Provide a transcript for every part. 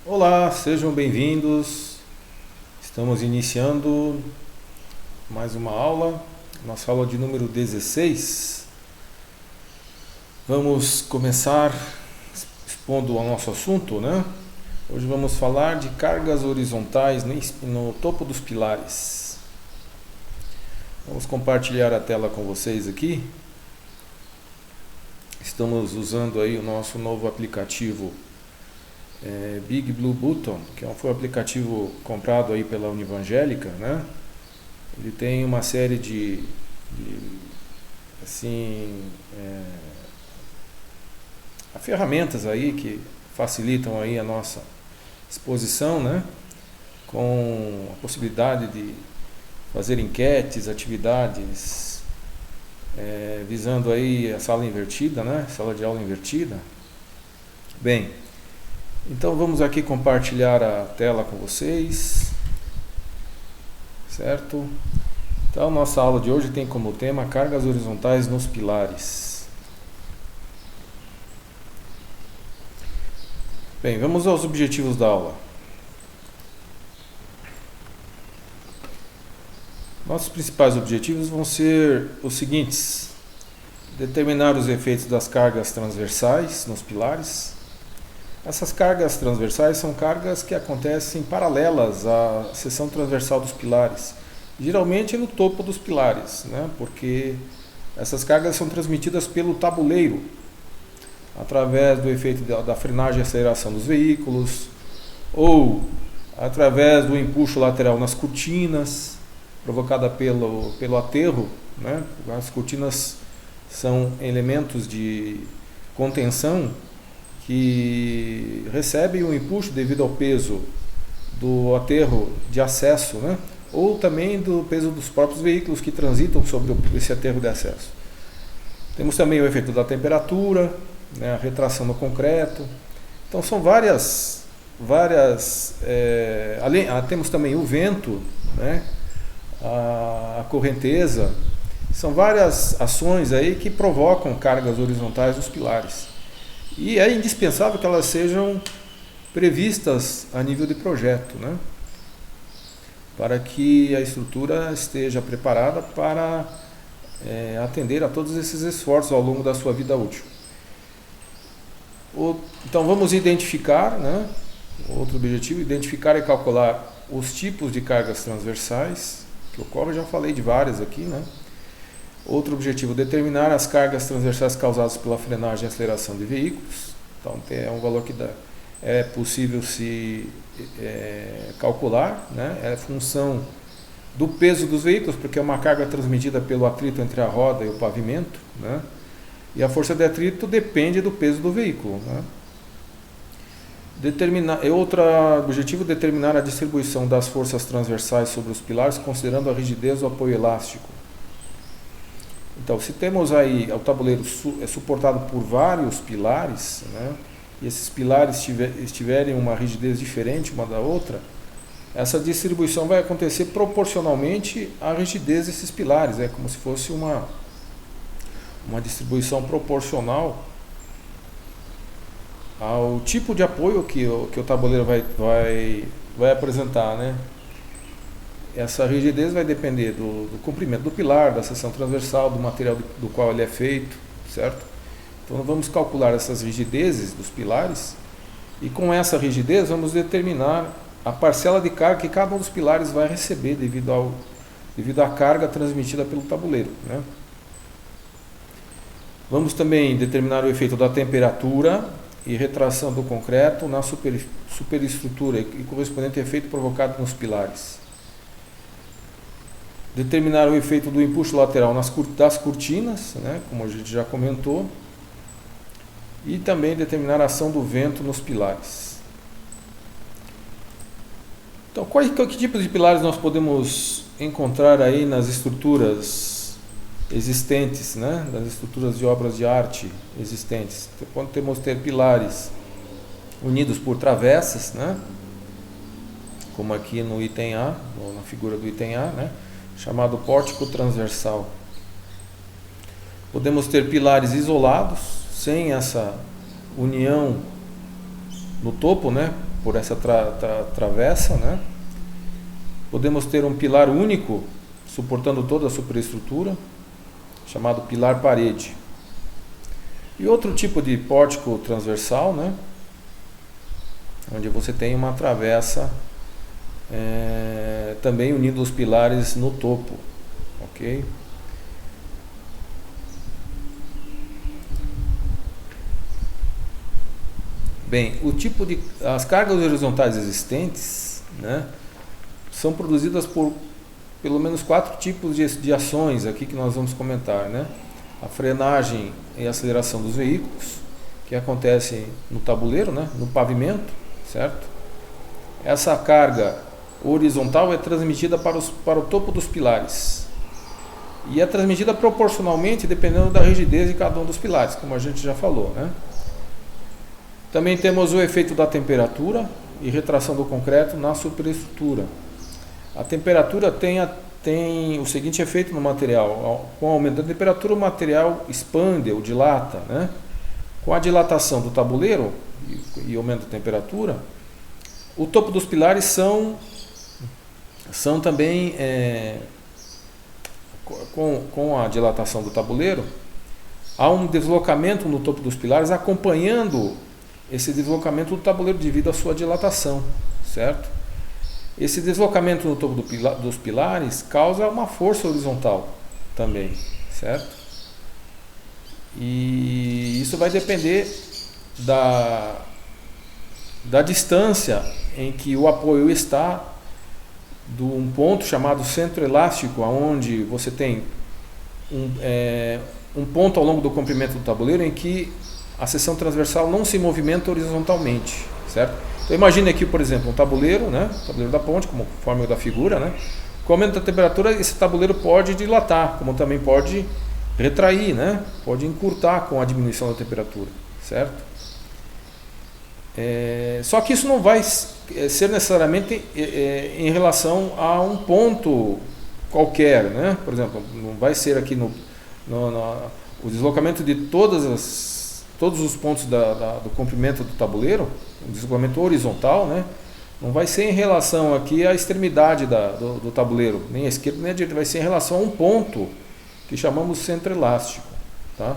Olá, sejam bem-vindos. Estamos iniciando mais uma aula, nossa aula de número 16. Vamos começar expondo o nosso assunto, né? Hoje vamos falar de cargas horizontais no topo dos pilares. Vamos compartilhar a tela com vocês aqui. Estamos usando aí o nosso novo aplicativo Big Blue Button, que foi um aplicativo comprado aí pela Univangélica, né? Ele tem uma série de ferramentas aí que facilitam aí a nossa exposição, né? Com a possibilidade de fazer enquetes, atividades, visando aí a sala invertida, né? Sala de aula invertida. Bem, então vamos aqui compartilhar a tela com vocês, certo? Então nossa aula de hoje tem como tema cargas horizontais nos pilares. Bem, vamos aos objetivos da aula. Nossos principais objetivos vão ser os seguintes: determinar os efeitos das cargas transversais nos pilares. Essas cargas transversais são cargas que acontecem paralelas à seção transversal dos pilares, geralmente no topo dos pilares, né? Porque essas cargas são transmitidas pelo tabuleiro, através do efeito da frenagem e aceleração dos veículos, ou através do empuxo lateral nas cortinas, provocada pelo aterro, né? As cortinas são elementos de contenção que recebem um empuxo devido ao peso do aterro de acesso, né? Ou também do peso dos próprios veículos que transitam sobre esse aterro de acesso. Temos também o efeito da temperatura, né? A retração do concreto. Então são temos também o vento, né? A correnteza. São várias ações aí que provocam cargas horizontais nos pilares. E é indispensável que elas sejam previstas a nível de projeto, né? Para que a estrutura esteja preparada para atender a todos esses esforços ao longo da sua vida útil. Então vamos identificar, né? Outro objetivo: identificar e calcular os tipos de cargas transversais que ocorrem. Já falei de várias aqui, né? Outro objetivo: determinar as cargas transversais causadas pela frenagem e aceleração de veículos. Então é um valor que é possível se calcular, né? É função do peso dos veículos, porque é uma carga transmitida pelo atrito entre a roda e o pavimento, né? E a força de atrito depende do peso do veículo, né? Outro objetivo: determinar a distribuição das forças transversais sobre os pilares, considerando a rigidez do apoio elástico. Então, se temos aí o tabuleiro suportado por vários pilares, né, e esses pilares estiverem uma rigidez diferente uma da outra, essa distribuição vai acontecer proporcionalmente à rigidez desses pilares. É como se fosse uma distribuição proporcional ao tipo de apoio que o tabuleiro vai apresentar, né? Essa rigidez vai depender do comprimento do pilar, da seção transversal, do material do qual ele é feito, certo? Então vamos calcular essas rigidezes dos pilares e com essa rigidez vamos determinar a parcela de carga que cada um dos pilares vai receber devido à carga transmitida pelo tabuleiro, né? Vamos também determinar o efeito da temperatura e retração do concreto na superestrutura e correspondente efeito provocado nos pilares. Determinar o efeito do empuxo lateral das cortinas, né, como a gente já comentou, e também determinar a ação do vento nos pilares. Então, que tipo de pilares nós podemos encontrar aí nas estruturas existentes, né, das estruturas de obras de arte existentes? Podemos ter pilares unidos por travessas, né, como aqui no item A, ou na figura do item A, né, chamado pórtico transversal. Podemos ter pilares isolados, sem essa união no topo, né, por essa travessa, né? Podemos ter um pilar único suportando toda a superestrutura, chamado pilar parede. E outro tipo de pórtico transversal, né? Onde você tem uma travessa também unindo os pilares no topo, ok? Bem, as cargas horizontais existentes, né, são produzidas por pelo menos 4 tipos de ações aqui que nós vamos comentar, né? A frenagem e aceleração dos veículos, que acontece no tabuleiro, né, no pavimento, certo? Essa carga horizontal é transmitida para o topo dos pilares e é transmitida proporcionalmente dependendo da rigidez de cada um dos pilares, como a gente já falou, né? Também temos o efeito da temperatura e retração do concreto na superestrutura. A temperatura tem o seguinte efeito no material: com o aumento da temperatura o material expande ou dilata, né? Com a dilatação do tabuleiro e aumento da temperatura, o topo dos pilares são também, com a dilatação do tabuleiro, há um deslocamento no topo dos pilares acompanhando esse deslocamento do tabuleiro devido à sua dilatação, certo? Esse deslocamento no topo dos pilares causa uma força horizontal também, certo? E isso vai depender da distância em que o apoio está de um ponto chamado centro elástico, onde você tem um ponto ao longo do comprimento do tabuleiro em que a seção transversal não se movimenta horizontalmente, certo? Então imagine aqui, por exemplo, um tabuleiro, né? Tabuleiro da ponte, conforme o da figura, né? Com o aumento da temperatura, esse tabuleiro pode dilatar, como também pode retrair, né? Pode encurtar com a diminuição da temperatura, certo? Só que isso não vai ser necessariamente em relação a um ponto qualquer, né? Por exemplo, não vai ser aqui o deslocamento de todos os pontos do comprimento do tabuleiro, o deslocamento horizontal, né? Não vai ser em relação aqui à extremidade do tabuleiro, nem à esquerda nem à direita, vai ser em relação a um ponto que chamamos centro elástico, tá?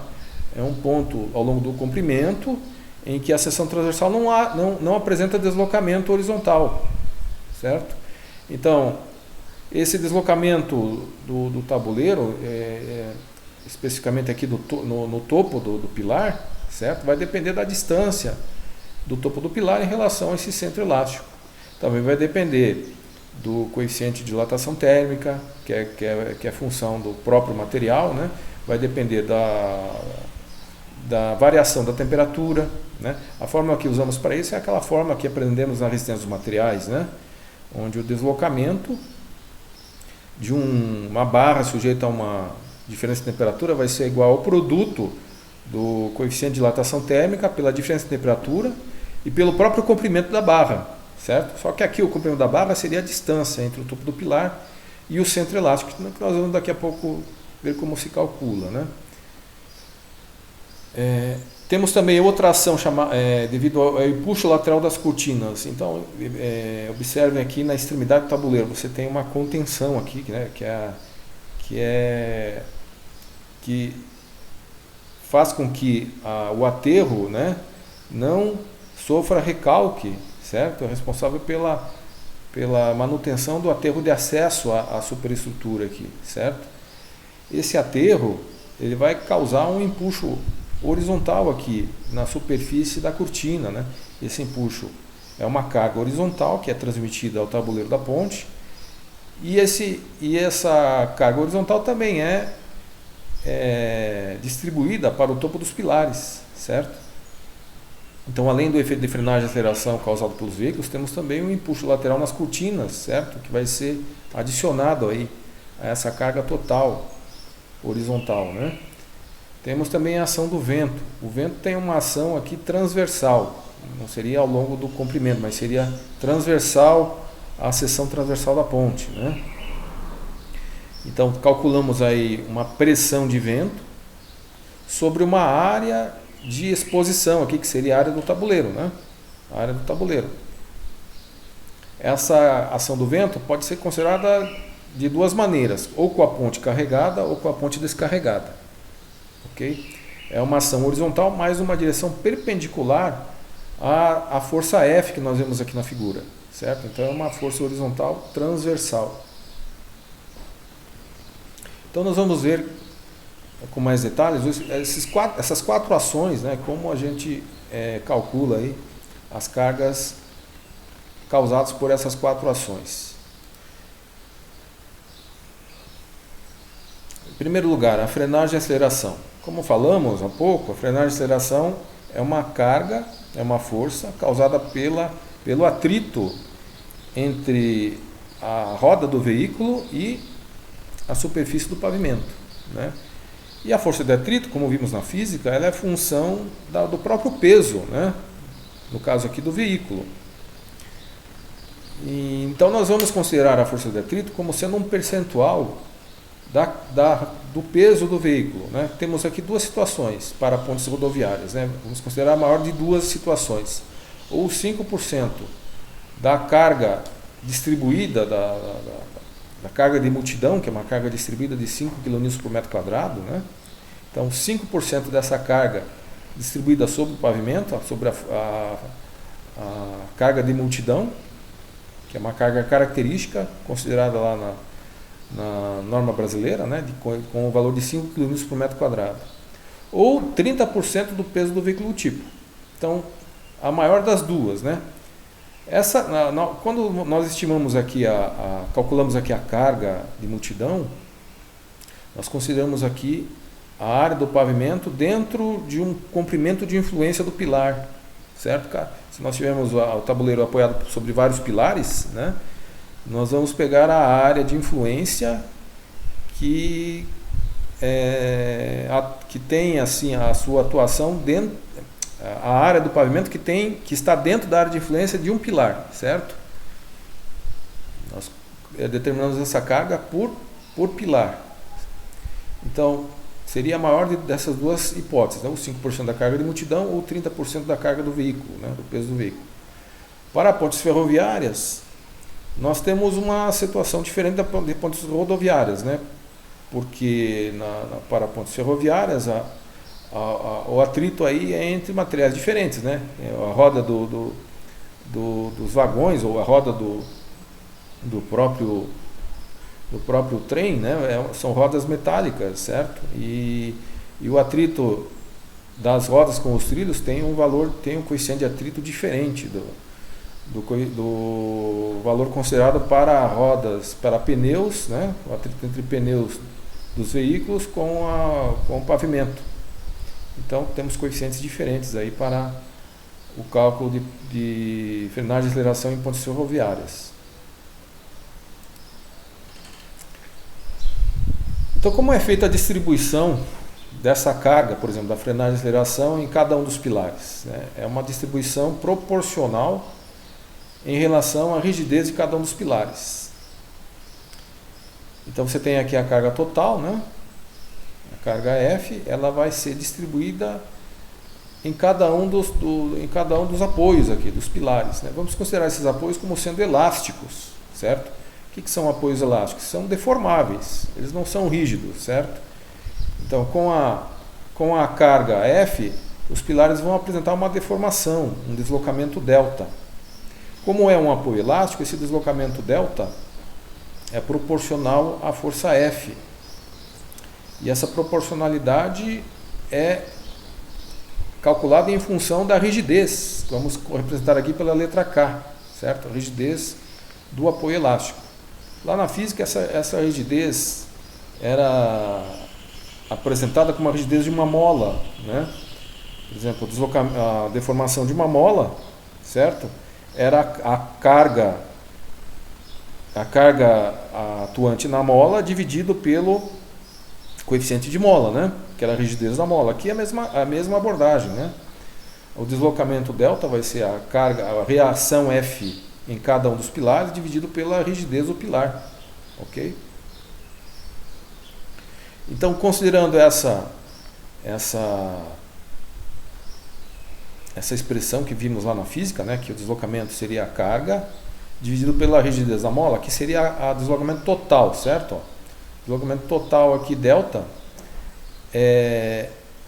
É um ponto ao longo do comprimento em que a seção transversal não apresenta deslocamento horizontal, certo? Então, esse deslocamento do tabuleiro, especificamente aqui no topo do pilar, certo? Vai depender da distância do topo do pilar em relação a esse centro elástico. Também vai depender do coeficiente de dilatação térmica, que é função do próprio material, né? Vai depender da variação da temperatura, né? A fórmula que usamos para isso é aquela fórmula que aprendemos na resistência dos materiais, né? Onde o deslocamento de uma barra sujeita a uma diferença de temperatura vai ser igual ao produto do coeficiente de dilatação térmica pela diferença de temperatura e pelo próprio comprimento da barra, certo? Só que aqui o comprimento da barra seria a distância entre o topo do pilar e o centro elástico, que nós vamos daqui a pouco ver como se calcula, né? Temos também outra ação devido ao empuxo lateral das cortinas. Então, observem aqui na extremidade do tabuleiro, você tem uma contenção aqui, né, que faz com que o aterro, né, não sofra recalque, certo? É responsável pela manutenção do aterro de acesso à superestrutura aqui, certo? Esse aterro ele vai causar um empuxo horizontal aqui na superfície da cortina, né? Esse empuxo é uma carga horizontal que é transmitida ao tabuleiro da ponte e essa carga horizontal também é distribuída para o topo dos pilares, certo? Então, além do efeito de frenagem e aceleração causado pelos veículos, temos também um empuxo lateral nas cortinas, certo? Que vai ser adicionado aí a essa carga total horizontal, né? Temos também a ação do vento. O vento tem uma ação aqui transversal, não seria ao longo do comprimento, mas seria transversal à seção transversal da ponte, né? Então calculamos aí uma pressão de vento sobre uma área de exposição aqui, que seria a área do tabuleiro, né? A área do tabuleiro. essa ação do vento pode ser considerada de duas maneiras, ou com a ponte carregada ou com a ponte descarregada. Ok? É uma ação horizontal mais uma direção perpendicular à força F que nós vemos aqui na figura, certo? Então é uma força horizontal transversal. Então nós vamos ver com mais detalhes essas quatro ações, né, como a gente calcula aí as cargas causadas por essas quatro ações. Em primeiro lugar, a frenagem e aceleração. Como falamos há pouco, a frenagem e aceleração é uma carga, é uma força causada pelo atrito entre a roda do veículo e a superfície do pavimento, né? E a força de atrito, como vimos na física, ela é função do próprio peso, né? No caso aqui do veículo. Então nós vamos considerar a força de atrito como sendo um percentual do peso do veículo, né? Temos aqui duas situações para pontes rodoviárias, né? Vamos considerar a maior de duas situações. Ou 5% da carga distribuída, da carga de multidão, que é uma carga distribuída de 5 kN por metro quadrado, né? Então 5% dessa carga distribuída sobre o pavimento, sobre a carga de multidão, que é uma carga característica considerada lá na norma brasileira, né, com o valor de 5 kN por metro quadrado, ou 30% do peso do veículo tipo. Então, a maior das duas, né? Quando nós estimamos aqui, calculamos aqui a carga de multidão, nós consideramos aqui a área do pavimento dentro de um comprimento de influência do pilar, certo, cara? Se nós tivermos o tabuleiro apoiado sobre vários pilares, né, nós vamos pegar a área de influência que tem assim a sua atuação dentro, a área do pavimento que está dentro da área de influência de um pilar, certo? Nós determinamos essa carga por pilar. Então, seria a maior dessas duas hipóteses, né? Ou 5% da carga de multidão ou 30% da carga do veículo, né? Do peso do veículo. Para pontes ferroviárias, nós temos uma situação diferente de pontes rodoviárias, né? Porque para pontes ferroviárias o atrito aí é entre materiais diferentes, né? A roda dos vagões ou a roda do próprio trem, né? São rodas metálicas, certo? E o atrito das rodas com os trilhos tem um coeficiente de atrito diferente do valor considerado para rodas, para pneus, né? O atrito entre pneus dos veículos com o pavimento. Então temos coeficientes diferentes aí para o cálculo de frenagem e aceleração em pontes ferroviárias. Então, como é feita a distribuição dessa carga, por exemplo, da frenagem e aceleração em cada um dos pilares, né? É uma distribuição proporcional em relação à rigidez de cada um dos pilares. Então você tem aqui a carga total, né? A carga F, ela vai ser distribuída em cada um dos apoios aqui, dos pilares, né? Vamos considerar esses apoios como sendo elásticos, certo? O que são apoios elásticos? São deformáveis, eles não são rígidos, certo? Então, com a carga F, os pilares vão apresentar uma deformação, um deslocamento delta. Como é um apoio elástico, esse deslocamento delta é proporcional à força F. E essa proporcionalidade é calculada em função da rigidez. Vamos representar aqui pela letra K, certo? A rigidez do apoio elástico. Lá na física, essa rigidez era apresentada como a rigidez de uma mola, né? Por exemplo, a deformação de uma mola, certo? Era a carga atuante na mola dividido pelo coeficiente de mola, né? Que era a rigidez da mola. Aqui é a mesma abordagem, né? O deslocamento delta vai ser a reação F em cada um dos pilares dividido pela rigidez do pilar, ok? Então, considerando essa expressão que vimos lá na física, né, que o deslocamento seria a carga dividido pela rigidez da mola, que seria a deslocamento total, certo? Deslocamento total aqui, delta.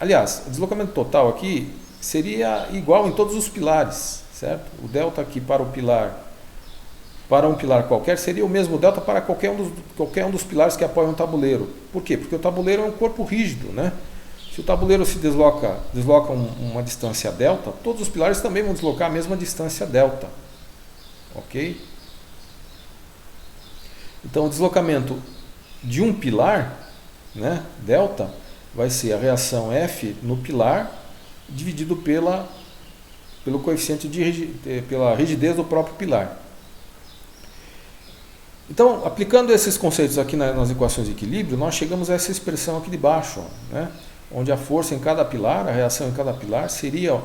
Aliás, o deslocamento total aqui seria igual em todos os pilares, certo? O delta aqui para um pilar qualquer, seria o mesmo delta para qualquer um dos pilares que apoiam o tabuleiro. Por quê? Porque o tabuleiro é um corpo rígido, né? Se o tabuleiro se desloca uma distância delta, todos os pilares também vão deslocar a mesma distância delta. Ok? Então, o deslocamento de um pilar, né, delta, vai ser a reação F no pilar dividido pelo coeficiente pela rigidez do próprio pilar. Então, aplicando esses conceitos aqui nas equações de equilíbrio, nós chegamos a essa expressão aqui de baixo, né, onde a força em cada pilar, a reação em cada pilar, seria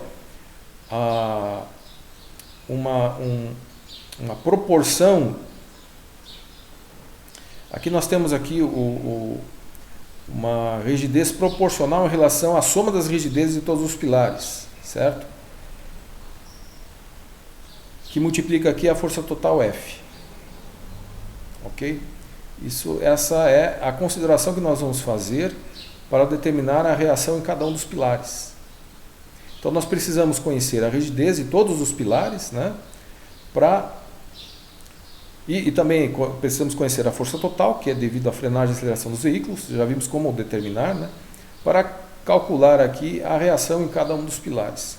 uma proporção. Aqui nós temos aqui uma rigidez proporcional em relação à soma das rigidezes de todos os pilares, certo? Que multiplica aqui a força total F. Ok? Essa é a consideração que nós vamos fazer para determinar a reação em cada um dos pilares. Então nós precisamos conhecer a rigidez de todos os pilares, né? E também precisamos conhecer a força total, que é devido à frenagem e aceleração dos veículos, já vimos como determinar, né? Para calcular aqui a reação em cada um dos pilares.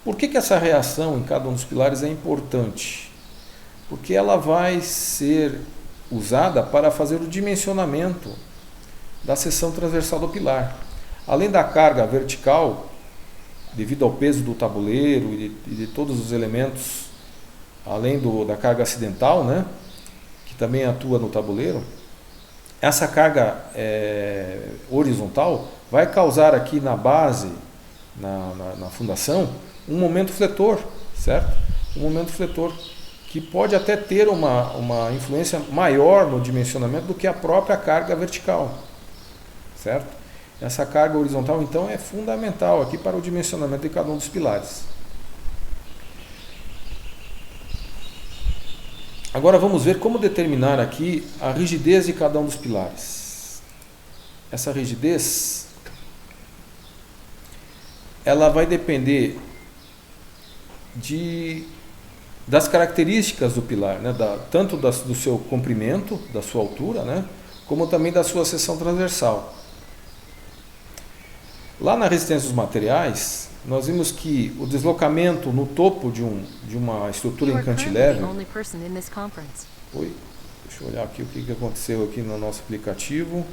Por que essa reação em cada um dos pilares é importante? Porque ela vai ser usada para fazer o dimensionamento da seção transversal do pilar. Além da carga vertical, devido ao peso do tabuleiro e de todos os elementos, além da carga acidental, né, que também atua no tabuleiro, essa carga horizontal vai causar aqui na base, na fundação, um momento fletor, certo? Um momento fletor que pode até ter uma influência maior no dimensionamento do que a própria carga vertical, certo? Essa carga horizontal, então, é fundamental aqui para o dimensionamento de cada um dos pilares. Agora vamos ver como determinar aqui a rigidez de cada um dos pilares. Essa rigidez, ela vai depender das características do pilar, né? Tanto do seu comprimento, da sua altura, né? Como também da sua seção transversal. Lá na resistência dos materiais, nós vimos que o deslocamento no topo de uma estrutura em cantilever... Oi, deixa eu olhar aqui o que aconteceu aqui no nosso aplicativo.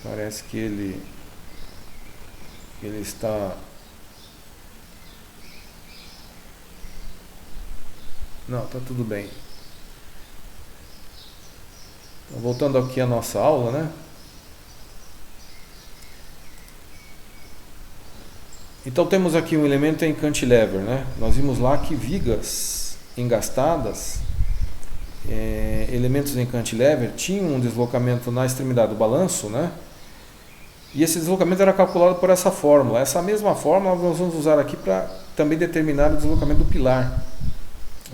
Parece que ele está... Não, está tudo bem. Então, voltando aqui à nossa aula, né? Então temos aqui um elemento em cantilever, né? Nós vimos lá que vigas engastadas, elementos em cantilever, tinham um deslocamento na extremidade do balanço, né? E esse deslocamento era calculado por essa fórmula. Essa mesma fórmula nós vamos usar aqui para também determinar o deslocamento do pilar.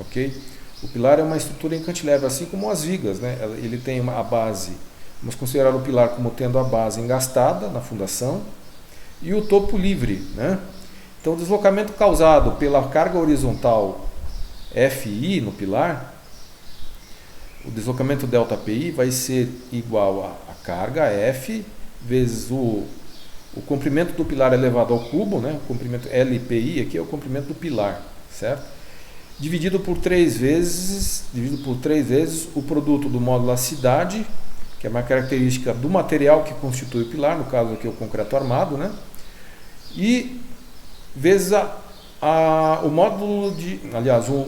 Ok? O pilar é uma estrutura em cantilever, assim como as vigas, né? Ele tem a base, vamos considerar o pilar como tendo a base engastada na fundação e o topo livre, né? Então o deslocamento causado pela carga horizontal Fi no pilar, o deslocamento ΔPi vai ser igual a carga F vezes o comprimento do pilar elevado ao cubo, né? O comprimento LPi aqui é o comprimento do pilar, certo? Dividido por 3 vezes o produto do módulo acidade, que é uma característica do material que constitui o pilar, no caso aqui o concreto armado, né? E vezes o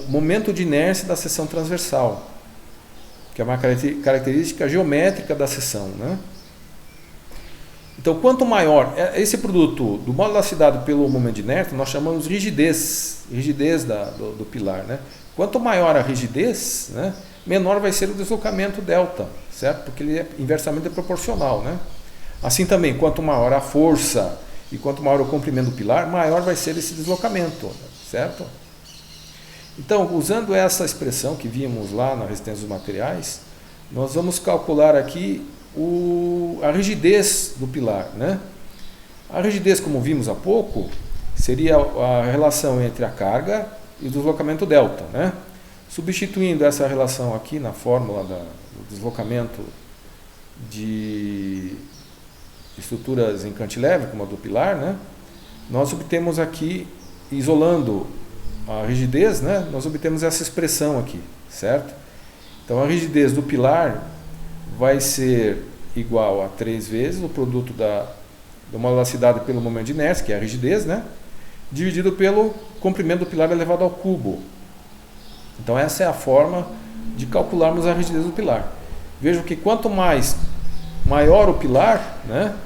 momento de inércia da seção transversal, que é uma característica geométrica da seção, né? Então, quanto maior esse produto do módulo acidado pelo momento de inércia, nós chamamos de rigidez do pilar, né? Quanto maior a rigidez, né, menor vai ser o deslocamento delta, certo? Porque ele é inversamente proporcional, né? Assim também, quanto maior a força e quanto maior o comprimento do pilar, maior vai ser esse deslocamento, certo? Então, usando essa expressão que vimos lá na resistência dos materiais, nós vamos calcular aqui a rigidez do pilar, né? A rigidez, como vimos há pouco, seria a relação entre a carga e o deslocamento delta, né? Substituindo essa relação aqui na fórmula do deslocamento de estruturas em cantilever, como a do pilar, né? Nós obtemos aqui, isolando a rigidez, né? Nós obtemos essa expressão aqui, certo? Então a rigidez do pilar vai ser igual a 3 vezes o produto da modularidade pelo momento de inércia, que é a rigidez, né? Dividido pelo comprimento do pilar elevado ao cubo. Então essa é a forma de calcularmos a rigidez do pilar. Vejam que quanto maior o pilar, né?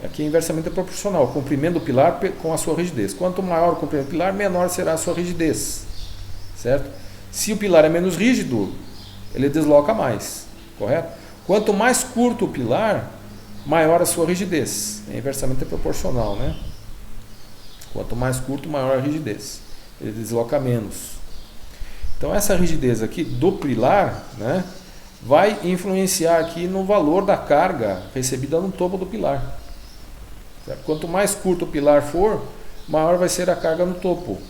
Aqui é inversamente proporcional, o comprimento do pilar com a sua rigidez. Quanto maior o comprimento do pilar, menor será a sua rigidez, certo? Se o pilar é menos rígido, ele desloca mais, correto? Quanto mais curto o pilar, maior a sua rigidez. É inversamente proporcional, né? Quanto mais curto, maior a rigidez. Ele desloca menos. Então essa rigidez aqui do pilar, né, vai influenciar aqui no valor da carga recebida no topo do pilar. Certo? Quanto mais curto o pilar for, maior vai ser a carga no topo.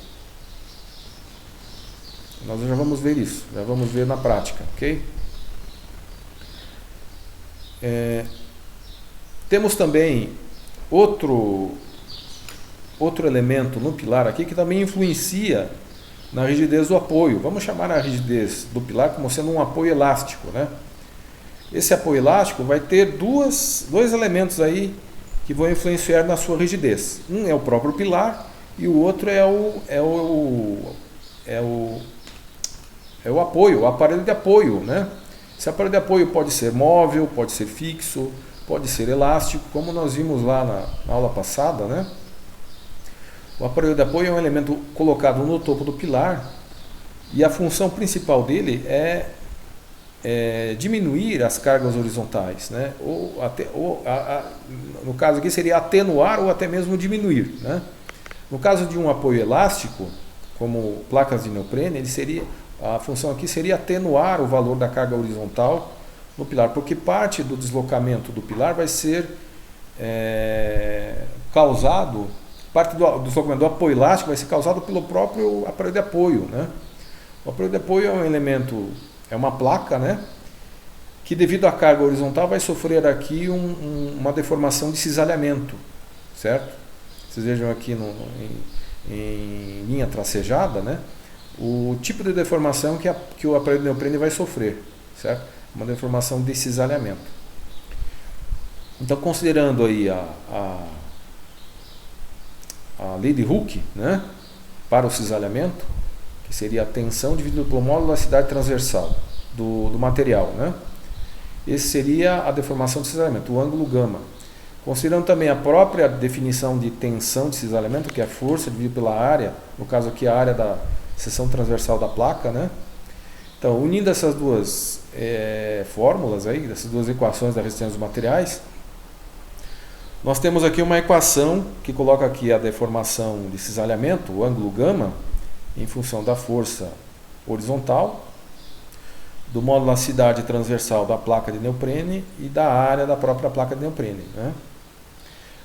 Nós já vamos ver isso, já vamos ver na prática, ok? Temos também outro elemento no pilar aqui que também influencia na rigidez do apoio. Vamos chamar a rigidez do pilar como sendo um apoio elástico, né? Esse apoio elástico vai ter dois elementos aí que vão influenciar na sua rigidez. Um é o próprio pilar e o outro é o apoio, o aparelho de apoio, né? Esse aparelho de apoio pode ser móvel, pode ser fixo, pode ser elástico, como nós vimos lá na aula passada, né? O aparelho de apoio é um elemento colocado no topo do pilar e a função principal dele é diminuir as cargas horizontais, né? No caso aqui seria atenuar ou até mesmo diminuir, né? No caso de um apoio elástico, como placas de neoprene, a função aqui seria atenuar o valor da carga horizontal no pilar, porque parte do deslocamento do pilar vai ser causado, parte do deslocamento do apoio elástico vai ser causado pelo próprio aparelho de apoio, né? O aparelho de apoio é um elemento, é uma placa, né, que devido à carga horizontal vai sofrer aqui uma deformação de cisalhamento, certo? Vocês vejam aqui em linha tracejada, né, o tipo de deformação que o aparelho de neoprene vai sofrer, certo? Uma deformação de cisalhamento. Então, considerando aí a lei de Hooke, né, para o cisalhamento, que seria a tensão dividida pelo módulo da elasticidade transversal do material, né? Esse seria a deformação de cisalhamento, o ângulo gama. Considerando também a própria definição de tensão de cisalhamento, que é a força dividida pela área, no caso aqui a área da seção transversal da placa, né? Então, unindo essas duas fórmulas aí, essas duas equações da resistência dos materiais, nós temos aqui uma equação que coloca aqui a deformação de cisalhamento, o ângulo gama, em função da força horizontal, do módulo da elasticidade transversal da placa de neoprene e da área da própria placa de neoprene, né?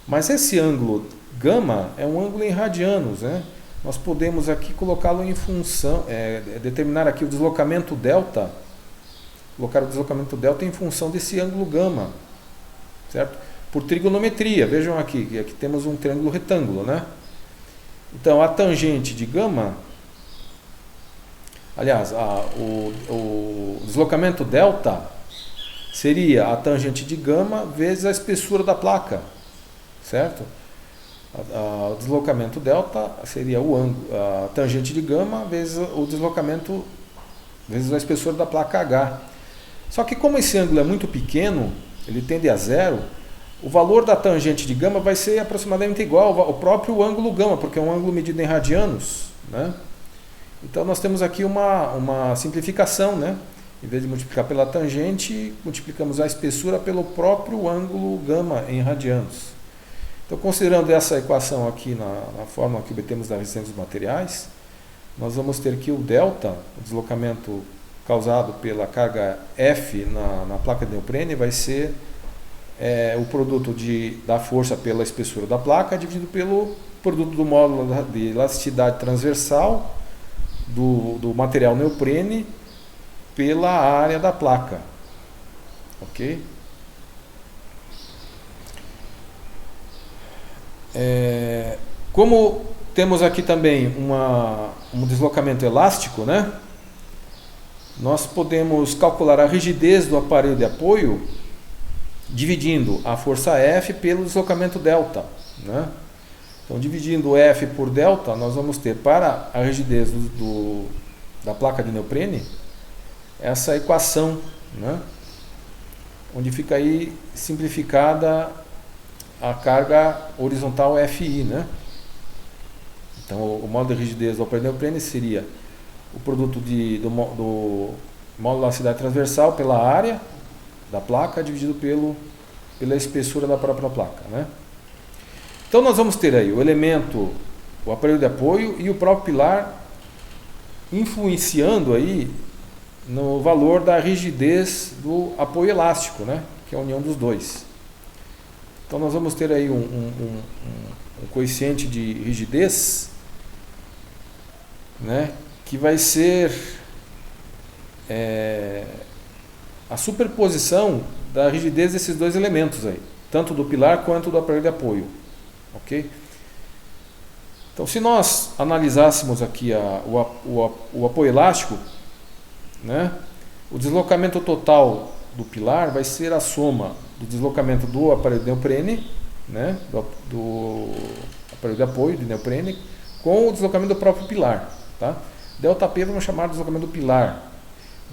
Mas esse ângulo gama é um ângulo em radianos, né? Nós podemos aqui colocá-lo em função, determinar aqui o deslocamento delta, colocar o deslocamento delta em função desse ângulo gama, certo? Por trigonometria, vejam aqui temos um triângulo retângulo, né? Então a tangente de gama, aliás, o deslocamento delta seria a tangente de gama vezes a espessura da placa, certo? O deslocamento delta seria a tangente de gama vezes o deslocamento vezes a espessura da placa H. Só que como esse ângulo é muito pequeno, ele tende a zero, o valor da tangente de gama vai ser aproximadamente igual ao próprio ângulo gama, porque é um ângulo medido em radianos, né? Então nós temos aqui uma simplificação, né? Em vez de multiplicar pela tangente, multiplicamos a espessura pelo próprio ângulo gama em radianos. Então, considerando essa equação aqui na fórmula que obtemos da resistência dos materiais, nós vamos ter que o delta, o deslocamento causado pela carga F na placa de neoprene, vai ser o produto da força pela espessura da placa dividido pelo produto do módulo de elasticidade transversal do material neoprene pela área da placa. Ok? Como temos aqui também um deslocamento elástico, né? Nós podemos calcular a rigidez do aparelho de apoio dividindo a força F pelo deslocamento delta, né? Então, dividindo F por delta, nós vamos ter para a rigidez da placa de neoprene essa equação, né? Onde fica aí simplificada a carga horizontal FI, né? Então, o módulo de rigidez do aparelho de neoprene seria o produto do módulo de elasticidade transversal pela área da placa dividido pela espessura da própria placa, né? Então, nós vamos ter aí o aparelho de apoio e o próprio pilar influenciando aí no valor da rigidez do apoio elástico, né? Que é a união dos dois. Então, nós vamos ter aí um coeficiente de rigidez, né? Que vai ser a superposição da rigidez desses dois elementos aí, tanto do pilar quanto do aparelho de apoio. Ok? Então, se nós analisássemos aqui o apoio elástico, né? O deslocamento total do pilar vai ser a soma do deslocamento do aparelho de neoprene, né? do aparelho de apoio de neoprene, com o deslocamento do próprio pilar. Tá? Delta P vamos chamar de deslocamento do pilar.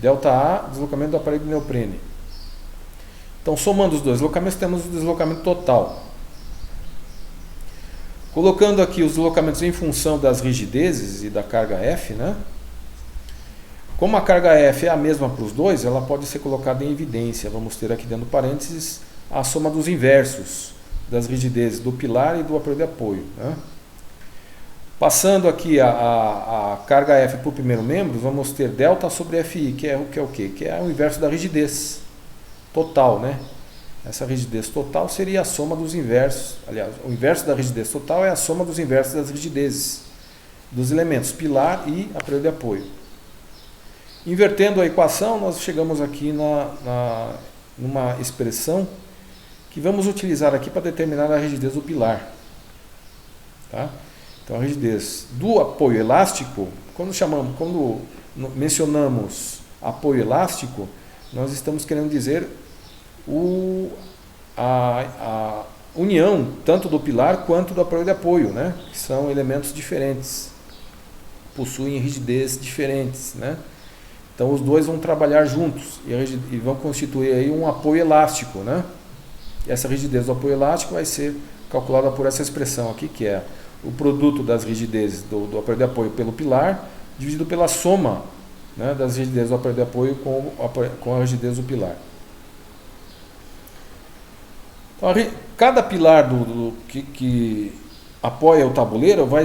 Delta A, deslocamento do aparelho de neoprene. Então, somando os dois deslocamentos, temos o deslocamento total. Colocando aqui os deslocamentos em função das rigidezes e da carga F, né? Como a carga F é a mesma para os dois, ela pode ser colocada em evidência. Vamos ter aqui dentro do parênteses a soma dos inversos das rigidezes do pilar e do aparelho de apoio, né? Passando aqui a carga F para o primeiro membro, vamos ter delta sobre FI, que é o quê? Que é o inverso da rigidez total, né? Essa rigidez total seria a soma dos inversos. Aliás, o inverso da rigidez total é a soma dos inversos das rigidezes dos elementos pilar e aparelho de apoio. Invertendo a equação, nós chegamos aqui numa expressão que vamos utilizar aqui para determinar a rigidez do pilar. Tá? Então, a rigidez do apoio elástico, quando mencionamos apoio elástico, nós estamos querendo dizer a união tanto do pilar quanto do aparelho de apoio, né? Que são elementos diferentes, possuem rigidez diferentes, né? Então, os dois vão trabalhar juntos e vão constituir aí um apoio elástico, né? E essa rigidez do apoio elástico vai ser calculada por essa expressão aqui, que é o produto das rigidezes do aparelho de apoio pelo pilar, dividido pela soma, né, das rigidezes do aparelho de apoio com a rigidez do pilar. Então, cada pilar que apoia o tabuleiro vai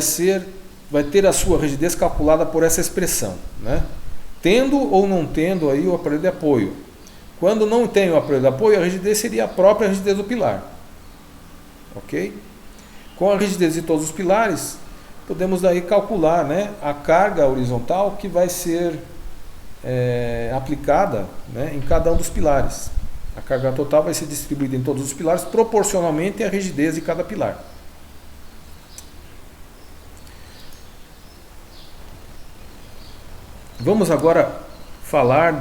ter a sua rigidez calculada por essa expressão, né? Tendo ou não tendo aí o aparelho de apoio. Quando não tem o aparelho de apoio, a rigidez seria a própria rigidez do pilar. Ok? Com a rigidez de todos os pilares, podemos daí calcular, né, a carga horizontal que vai ser aplicada, né, em cada um dos pilares. A carga total vai ser distribuída em todos os pilares proporcionalmente à rigidez de cada pilar. Vamos agora falar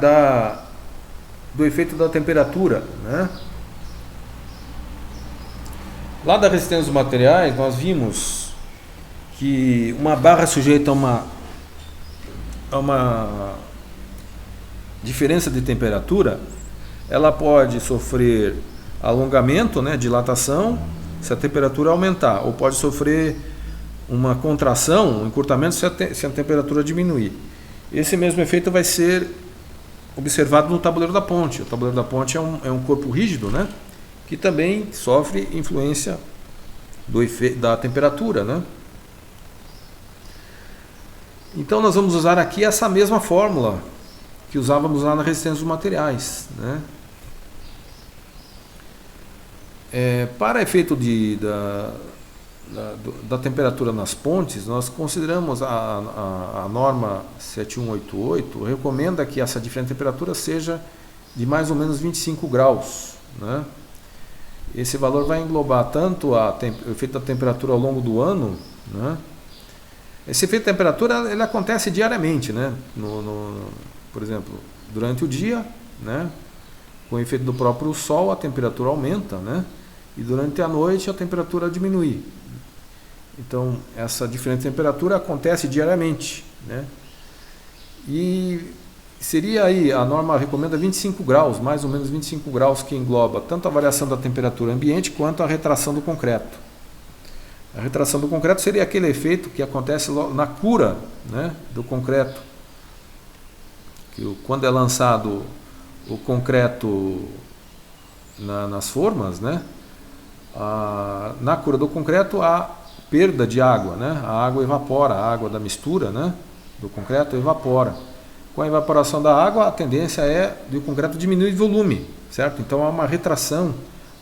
do efeito da temperatura, né? Lá da resistência dos materiais, nós vimos que uma barra sujeita a uma diferença de temperatura, ela pode sofrer alongamento, né, dilatação, se a temperatura aumentar, ou pode sofrer uma contração, um encurtamento, se a temperatura diminuir. Esse mesmo efeito vai ser observado no tabuleiro da ponte. O tabuleiro da ponte é um corpo rígido, né, que também sofre influência da temperatura, né? Então nós vamos usar aqui essa mesma fórmula que usávamos lá na resistência dos materiais, né? Para efeito da temperatura nas pontes, nós consideramos a norma 7188 recomenda que essa diferença de temperatura seja de mais ou menos 25 graus, né? Esse valor vai englobar tanto o efeito da temperatura ao longo do ano, né? Esse efeito de temperatura ele acontece diariamente, né? Por exemplo, durante o dia, né? Com o efeito do próprio sol, a temperatura aumenta, né? E durante a noite a temperatura diminui. Então, essa diferença de temperatura acontece diariamente, né? E seria aí, a norma recomenda 25 graus, mais ou menos 25 graus, que engloba tanto a variação da temperatura ambiente quanto a retração do concreto. A retração do concreto seria aquele efeito que acontece na cura, né, do concreto. Quando é lançado o concreto nas formas, né, na cura do concreto há perda de água, né, a água evapora, a água da mistura, né, do concreto evapora. Com a evaporação da água, a tendência é de o concreto diminuir de volume, certo? Então há uma retração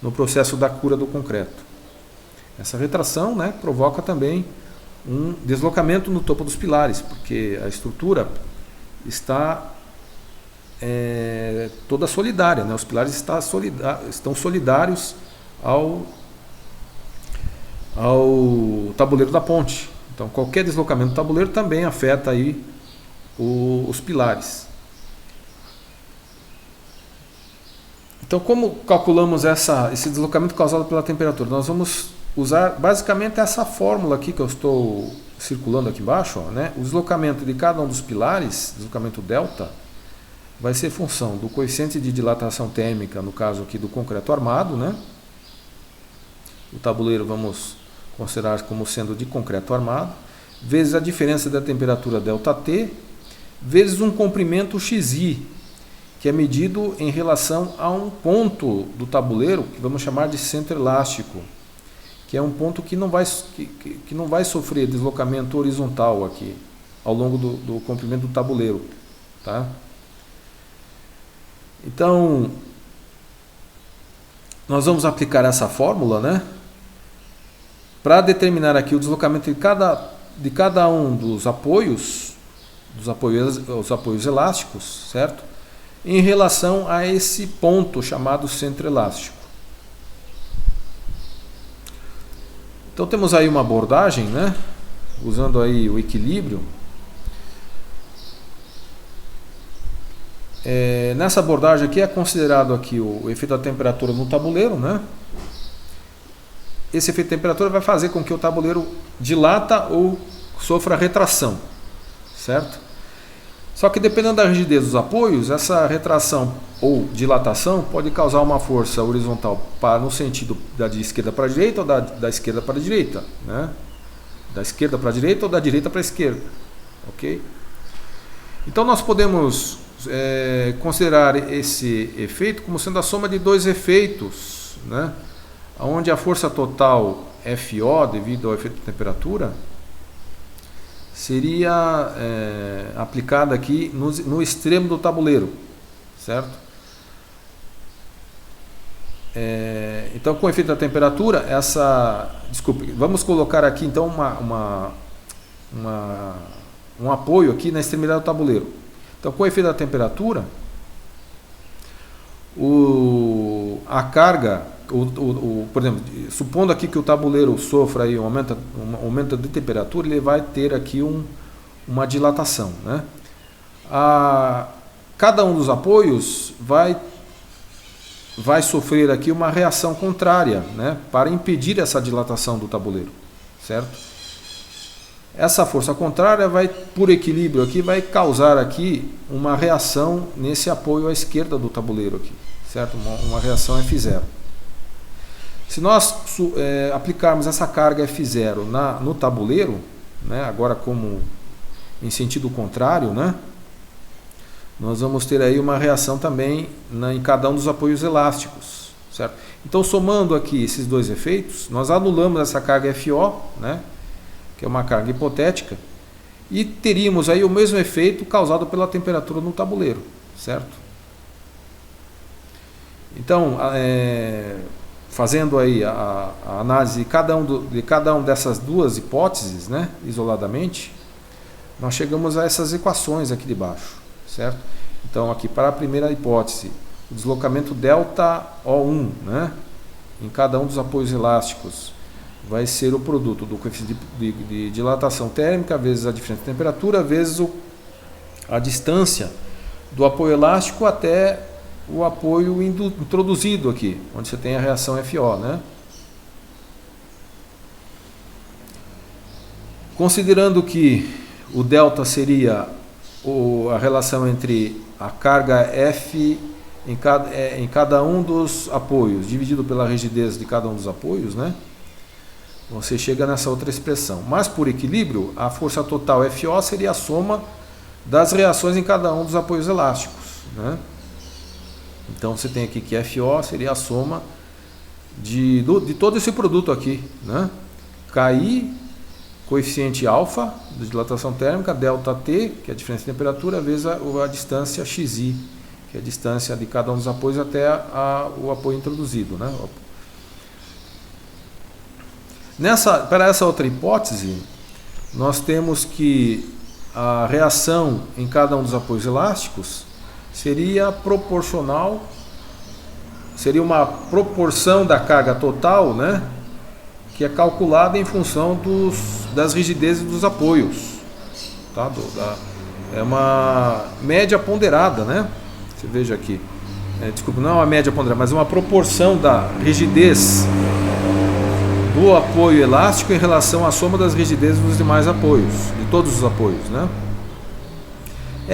no processo da cura do concreto. Essa retração, né, provoca também um deslocamento no topo dos pilares, porque a estrutura está toda solidária, né? Os pilares estão solidários ao tabuleiro da ponte. Então qualquer deslocamento do tabuleiro também afeta aí os pilares. Então, como calculamos esse deslocamento causado pela temperatura? Nós vamos usar basicamente essa fórmula aqui que eu estou circulando aqui embaixo, ó, né? O deslocamento de cada um dos pilares, deslocamento delta, vai ser função do coeficiente de dilatação térmica, no caso aqui do concreto armado, né? O tabuleiro vamos considerar como sendo de concreto armado, vezes a diferença da temperatura ΔT, vezes um comprimento XI, que é medido em relação a um ponto do tabuleiro, que vamos chamar de centro elástico, que é um ponto que não vai sofrer deslocamento horizontal aqui, ao longo do comprimento do tabuleiro. Tá? Então, nós vamos aplicar essa fórmula, né, para determinar aqui o deslocamento de cada um dos apoios elásticos, certo? Em relação a esse ponto chamado centro elástico. Então temos aí uma abordagem, né, usando aí o equilíbrio. Nessa abordagem aqui é considerado aqui o efeito da temperatura no tabuleiro, né? Esse efeito de temperatura vai fazer com que o tabuleiro dilata ou sofra retração, certo? Só que dependendo da rigidez dos apoios, essa retração ou dilatação pode causar uma força horizontal no sentido de esquerda para a direita ou da esquerda para a direita, né? Da esquerda para a direita ou da direita para a esquerda, ok? Então nós podemos considerar esse efeito como sendo a soma de dois efeitos, né? Onde a força total FO, devido ao efeito de temperatura, seria aplicada aqui no extremo do tabuleiro, certo? Então, com o efeito da temperatura, vamos colocar aqui então um apoio aqui na extremidade do tabuleiro. Então, com o efeito da temperatura, a carga, por exemplo, supondo aqui que o tabuleiro sofra aí um aumento de temperatura, ele vai ter aqui uma dilatação, né? Cada um dos apoios vai sofrer aqui uma reação contrária, né, para impedir essa dilatação do tabuleiro, certo? Essa força contrária por equilíbrio aqui, vai causar aqui uma reação nesse apoio à esquerda do tabuleiro aqui, certo? Uma reação F0. Se nós aplicarmos essa carga F0 no tabuleiro, né, agora como em sentido contrário, né, nós vamos ter aí uma reação também em cada um dos apoios elásticos, certo? Então, somando aqui esses dois efeitos, nós anulamos essa carga FO, né, que é uma carga hipotética, e teríamos aí o mesmo efeito causado pela temperatura no tabuleiro, certo? Então, fazendo aí a análise de cada um dessas duas hipóteses, né, isoladamente, nós chegamos a essas equações aqui de baixo, certo? Então, aqui para a primeira hipótese, o deslocamento ΔO1, né, em cada um dos apoios elásticos vai ser o produto do coeficiente de dilatação térmica vezes a diferença de temperatura vezes a distância do apoio elástico até o apoio introduzido aqui, onde você tem a reação FO, né? Considerando que o delta seria a relação entre a carga F em cada um dos apoios, dividido pela rigidez de cada um dos apoios, né? Você chega nessa outra expressão. Mas por equilíbrio, a força total FO seria a soma das reações em cada um dos apoios elásticos, né? Então você tem aqui que FO seria a soma de todo esse produto aqui, né? KI, coeficiente alfa de dilatação térmica, delta T, que é a diferença de temperatura, vezes a distância XI, que é a distância de cada um dos apoios até o apoio introduzido, né? Para essa outra hipótese, nós temos que a reação em cada um dos apoios elásticos seria proporcional, seria uma proporção da carga total, né, que é calculada em função das rigidezes dos apoios, tá? É uma média ponderada, né? Você veja aqui, desculpa, não é uma média ponderada, mas uma proporção da rigidez do apoio elástico em relação à soma das rigidezes dos demais apoios, de todos os apoios, né?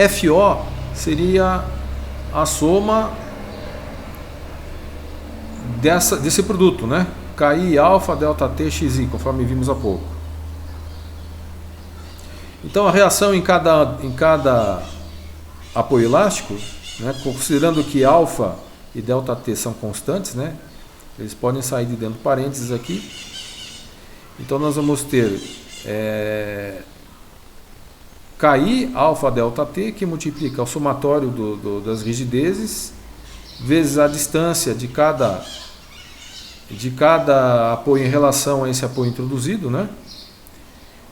FO seria a soma desse produto, né? KI, alfa, delta T, XI, conforme vimos há pouco. Então a reação em cada apoio elástico, né, considerando que alfa e delta T são constantes, né? Eles podem sair de dentro do parênteses aqui. Então nós vamos ter KI, alfa, delta T, que multiplica o somatório das rigidezes, vezes a distância de cada apoio em relação a esse apoio introduzido, né?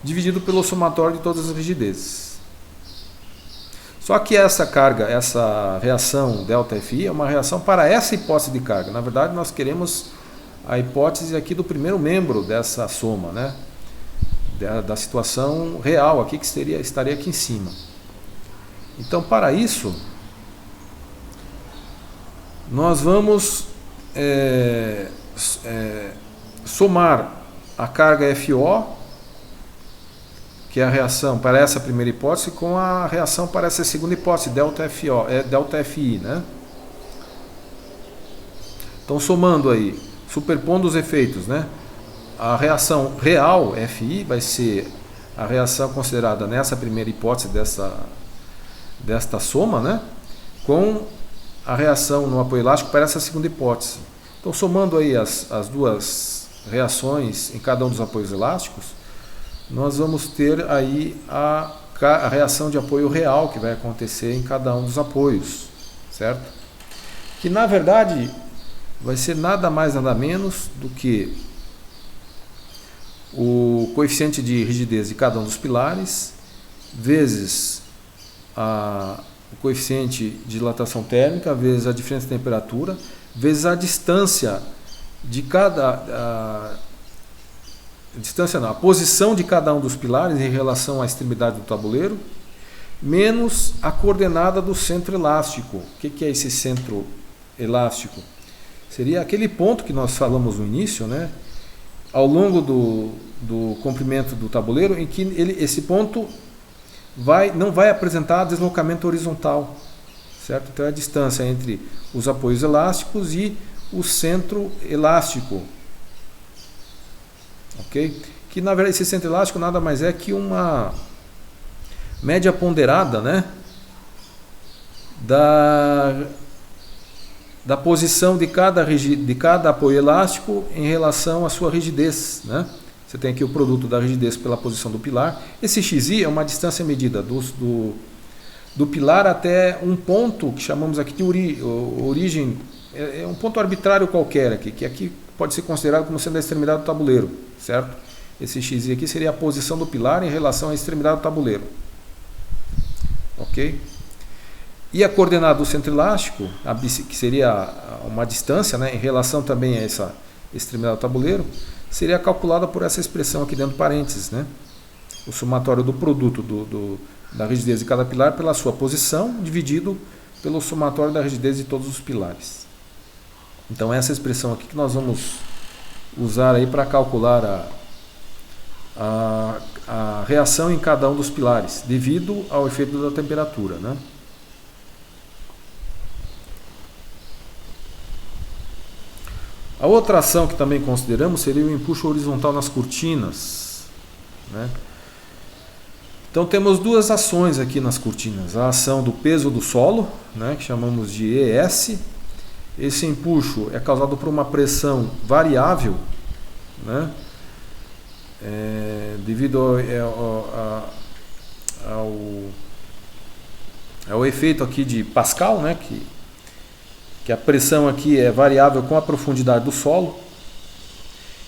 Dividido pelo somatório de todas as rigidezes. Só que essa reação ΔFI é uma reação para essa hipótese de carga. Na verdade, nós queremos a hipótese aqui do primeiro membro dessa soma, né? Da situação real aqui que estaria aqui em cima. Então, para isso, nós vamos somar a carga FO, que é a reação para essa primeira hipótese, com a reação para essa segunda hipótese, ΔFI, né? Então, somando aí, superpondo os efeitos, né? A reação real, FI, vai ser a reação considerada nessa primeira hipótese desta soma, né? Com a reação no apoio elástico para essa segunda hipótese. Então, somando aí as duas reações em cada um dos apoios elásticos, nós vamos ter aí a reação de apoio real que vai acontecer em cada um dos apoios, certo? Que, na verdade, vai ser nada mais, nada menos do que o coeficiente de rigidez de cada um dos pilares, vezes o coeficiente de dilatação térmica, vezes a diferença de temperatura, vezes a distância de a posição de cada um dos pilares em relação à extremidade do tabuleiro, menos a coordenada do centro elástico. O que é esse centro elástico? Seria aquele ponto que nós falamos no início, né? Ao longo do comprimento do tabuleiro, em que esse ponto não vai apresentar deslocamento horizontal, certo? Então é a distância entre os apoios elásticos e o centro elástico, ok? Que na verdade esse centro elástico nada mais é que uma média ponderada, né, da posição de cada apoio elástico em relação à sua rigidez, né? Você tem aqui o produto da rigidez pela posição do pilar. Esse XI é uma distância medida do pilar até um ponto que chamamos aqui de origem, é um ponto arbitrário qualquer aqui, que aqui pode ser considerado como sendo a extremidade do tabuleiro, certo? Esse XI aqui seria a posição do pilar em relação à extremidade do tabuleiro. Ok? E a coordenada do centro elástico, que seria uma distância, né, em relação também a essa extremidade do tabuleiro, seria calculada por essa expressão aqui dentro de parênteses, né? O somatório do produto da rigidez de cada pilar pela sua posição, dividido pelo somatório da rigidez de todos os pilares. Então essa expressão aqui que nós vamos usar aí para calcular a reação em cada um dos pilares, devido ao efeito da temperatura, né? A outra ação que também consideramos seria o empuxo horizontal nas cortinas, né? Então temos duas ações aqui nas cortinas. A ação do peso do solo, né, que chamamos de ES. Esse empuxo é causado por uma pressão variável, né, devido ao efeito aqui de Pascal, né, que a pressão aqui é variável com a profundidade do solo.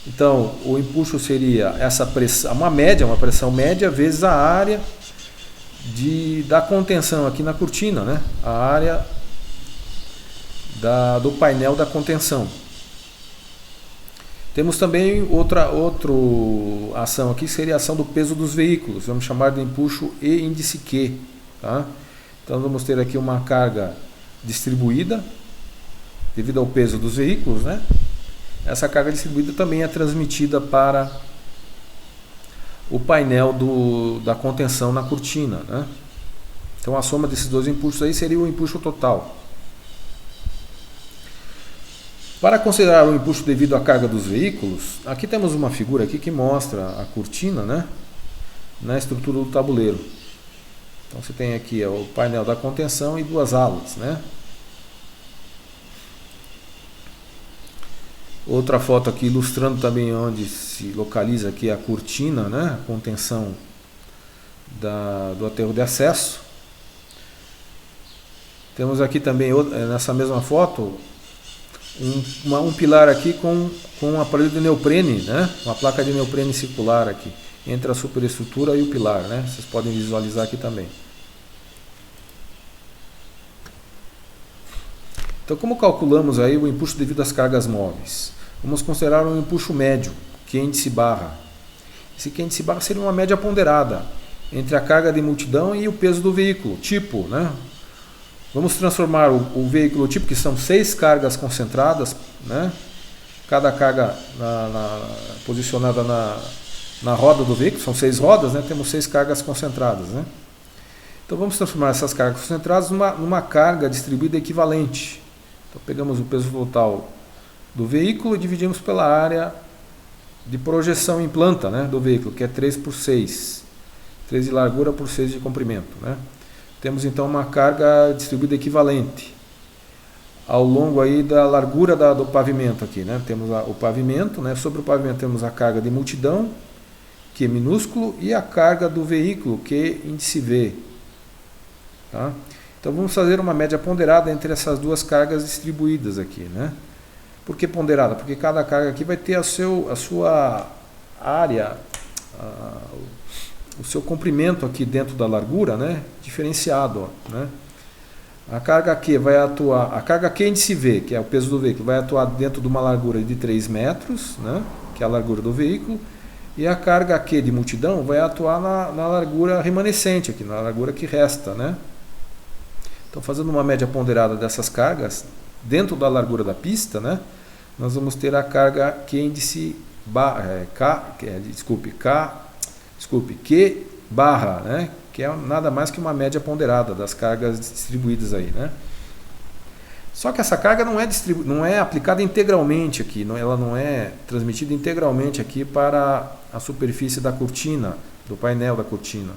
Então, o empuxo seria essa pressão, uma pressão média vezes a área da contenção aqui na cortina, né? A área do painel da contenção. Temos também outra ação aqui, seria a ação do peso dos veículos. Vamos chamar de empuxo E índice Q. Tá? Então, vamos ter aqui uma carga distribuída devido ao peso dos veículos, né? Essa carga distribuída também é transmitida para o painel da contenção na cortina, né? Então a soma desses dois impulsos aí seria o empuxo total. Para considerar o empuxo devido à carga dos veículos, aqui temos uma figura aqui que mostra a cortina, né, na estrutura do tabuleiro. Então você tem aqui o painel da contenção e duas alas, né? Outra foto aqui ilustrando também onde se localiza aqui a cortina, né, a contenção do aterro de acesso. Temos aqui também, nessa mesma foto, um pilar aqui com um aparelho de neoprene, né, uma placa de neoprene circular aqui, entre a superestrutura e o pilar, né, vocês podem visualizar aqui também. Então, como calculamos aí o empuxo devido às cargas móveis? Vamos considerar um empuxo médio, que é índice barra. Esse índice barra seria uma média ponderada entre a carga de multidão e o peso do veículo, tipo, né? Vamos transformar o veículo tipo, que são 6 cargas concentradas, né? Cada carga posicionada na roda do veículo, são 6 rodas, né? Temos 6 cargas concentradas, né? Então vamos transformar essas cargas concentradas numa carga distribuída equivalente. Então pegamos o peso total do veículo e dividimos pela área de projeção em planta, né, do veículo, que é 3 por 6. 3 de largura por 6 de comprimento, né? Temos então uma carga distribuída equivalente ao longo aí da largura do pavimento aqui, né? Temos o pavimento, né? Sobre o pavimento temos a carga de multidão, que é minúsculo, e a carga do veículo, que é índice V. Tá? Então vamos fazer uma média ponderada entre essas duas cargas distribuídas aqui, né? Por que ponderada? Porque cada carga aqui vai ter a sua área, o seu comprimento aqui dentro da largura, né, diferenciado, ó, né? A carga Q vai atuar, a carga Q índice V, que é o peso do veículo, vai atuar dentro de uma largura de 3 metros, né, que é a largura do veículo, e a carga Q de multidão vai atuar na largura remanescente aqui, na largura que resta, né? Então, fazendo uma média ponderada dessas cargas dentro da largura da pista, né, nós vamos ter a carga Q índice Q barra, né, que é nada mais que uma média ponderada das cargas distribuídas aí, né? Só que essa carga não é aplicada integralmente aqui, ela não é transmitida integralmente aqui para a superfície da cortina, do painel da cortina.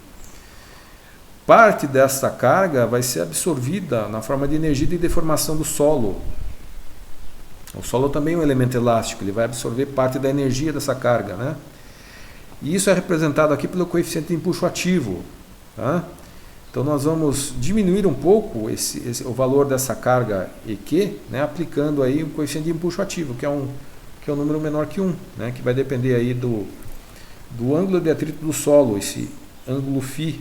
Parte dessa carga vai ser absorvida na forma de energia de deformação do solo. O solo também é um elemento elástico, ele vai absorver parte da energia dessa carga, né? E isso é representado aqui pelo coeficiente de empuxo ativo. Tá? Então nós vamos diminuir um pouco o valor dessa carga EQ, né, aplicando aí um coeficiente de empuxo ativo, que é um número menor que 1, né, que vai depender aí do ângulo de atrito do solo, esse ângulo φ,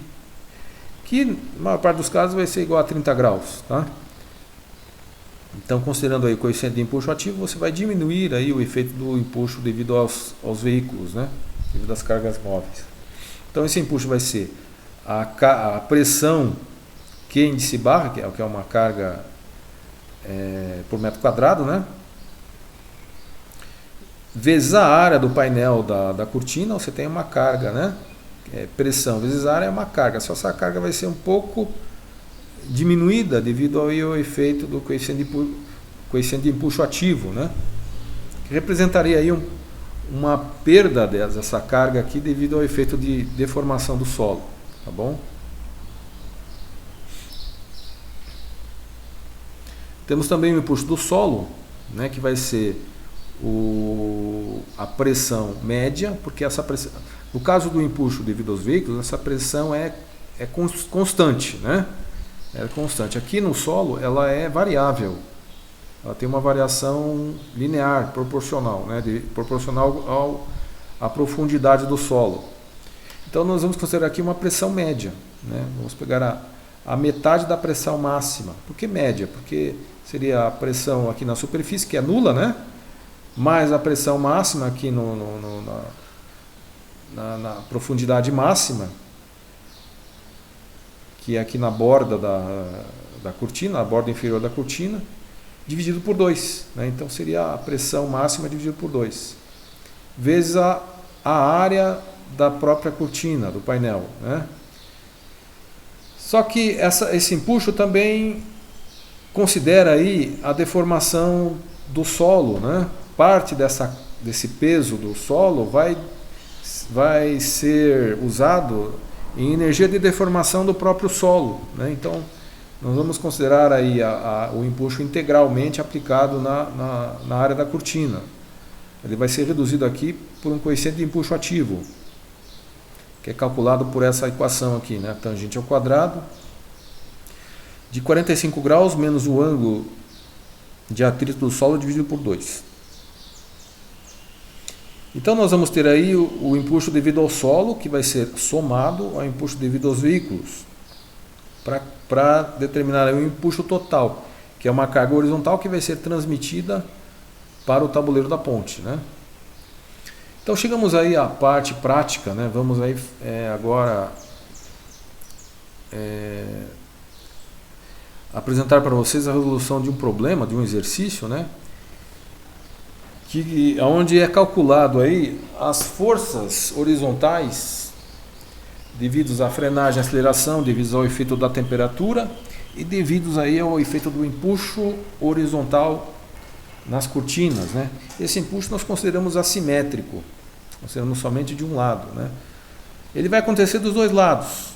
que na maior parte dos casos vai ser igual a 30 graus. Tá? Então, considerando aí o coeficiente de empuxo ativo, você vai diminuir aí o efeito do empuxo devido aos veículos, né, devido às cargas móveis. Então esse empuxo vai ser a pressão Q índice barra, que é uma carga por metro quadrado, né? Vezes a área do painel da cortina, você tem uma carga, né? Pressão vezes a área é uma carga, só essa carga vai ser um pouco diminuída devido ao efeito do coeficiente de empuxo ativo, né? Que representaria aí uma perda dessa carga aqui devido ao efeito de deformação do solo, tá bom? Temos também o empuxo do solo, né, que vai ser a pressão média, porque essa pressão, no caso do empuxo devido aos veículos, essa pressão é constante, né? É constante. Aqui no solo ela é variável. Ela tem uma variação linear, proporcional, né, proporcional à profundidade do solo. Então nós vamos considerar aqui uma pressão média, né? Vamos pegar a metade da pressão máxima. Por que média? Porque seria a pressão aqui na superfície, que é nula, né? Mais a pressão máxima aqui na profundidade máxima, que é aqui na borda da cortina, a borda inferior da cortina, dividido por 2, né? Então seria a pressão máxima dividido por 2, vezes a área da própria cortina, do painel, né? Só que esse empuxo também considera aí a deformação do solo, né? Parte desse peso do solo vai ser usado em energia de deformação do próprio solo, né? Então nós vamos considerar aí o empuxo integralmente aplicado na área da cortina. Ele vai ser reduzido aqui por um coeficiente de empuxo ativo, que é calculado por essa equação aqui, né? Tangente ao quadrado de 45 graus menos o ângulo de atrito do solo dividido por 2. Então nós vamos ter aí o empuxo devido ao solo, que vai ser somado ao empuxo devido aos veículos, para determinar aí o empuxo total, que é uma carga horizontal que vai ser transmitida para o tabuleiro da ponte, né? Então chegamos aí à parte prática, né? Vamos aí agora apresentar para vocês a resolução de um problema, de um exercício, né? Onde é calculado aí as forças horizontais devidos à frenagem e aceleração, devidos ao efeito da temperatura e devidos aí ao efeito do empuxo horizontal nas cortinas, né? Esse empuxo nós consideramos assimétrico, consideramos somente de um lado, né? Ele vai acontecer dos dois lados,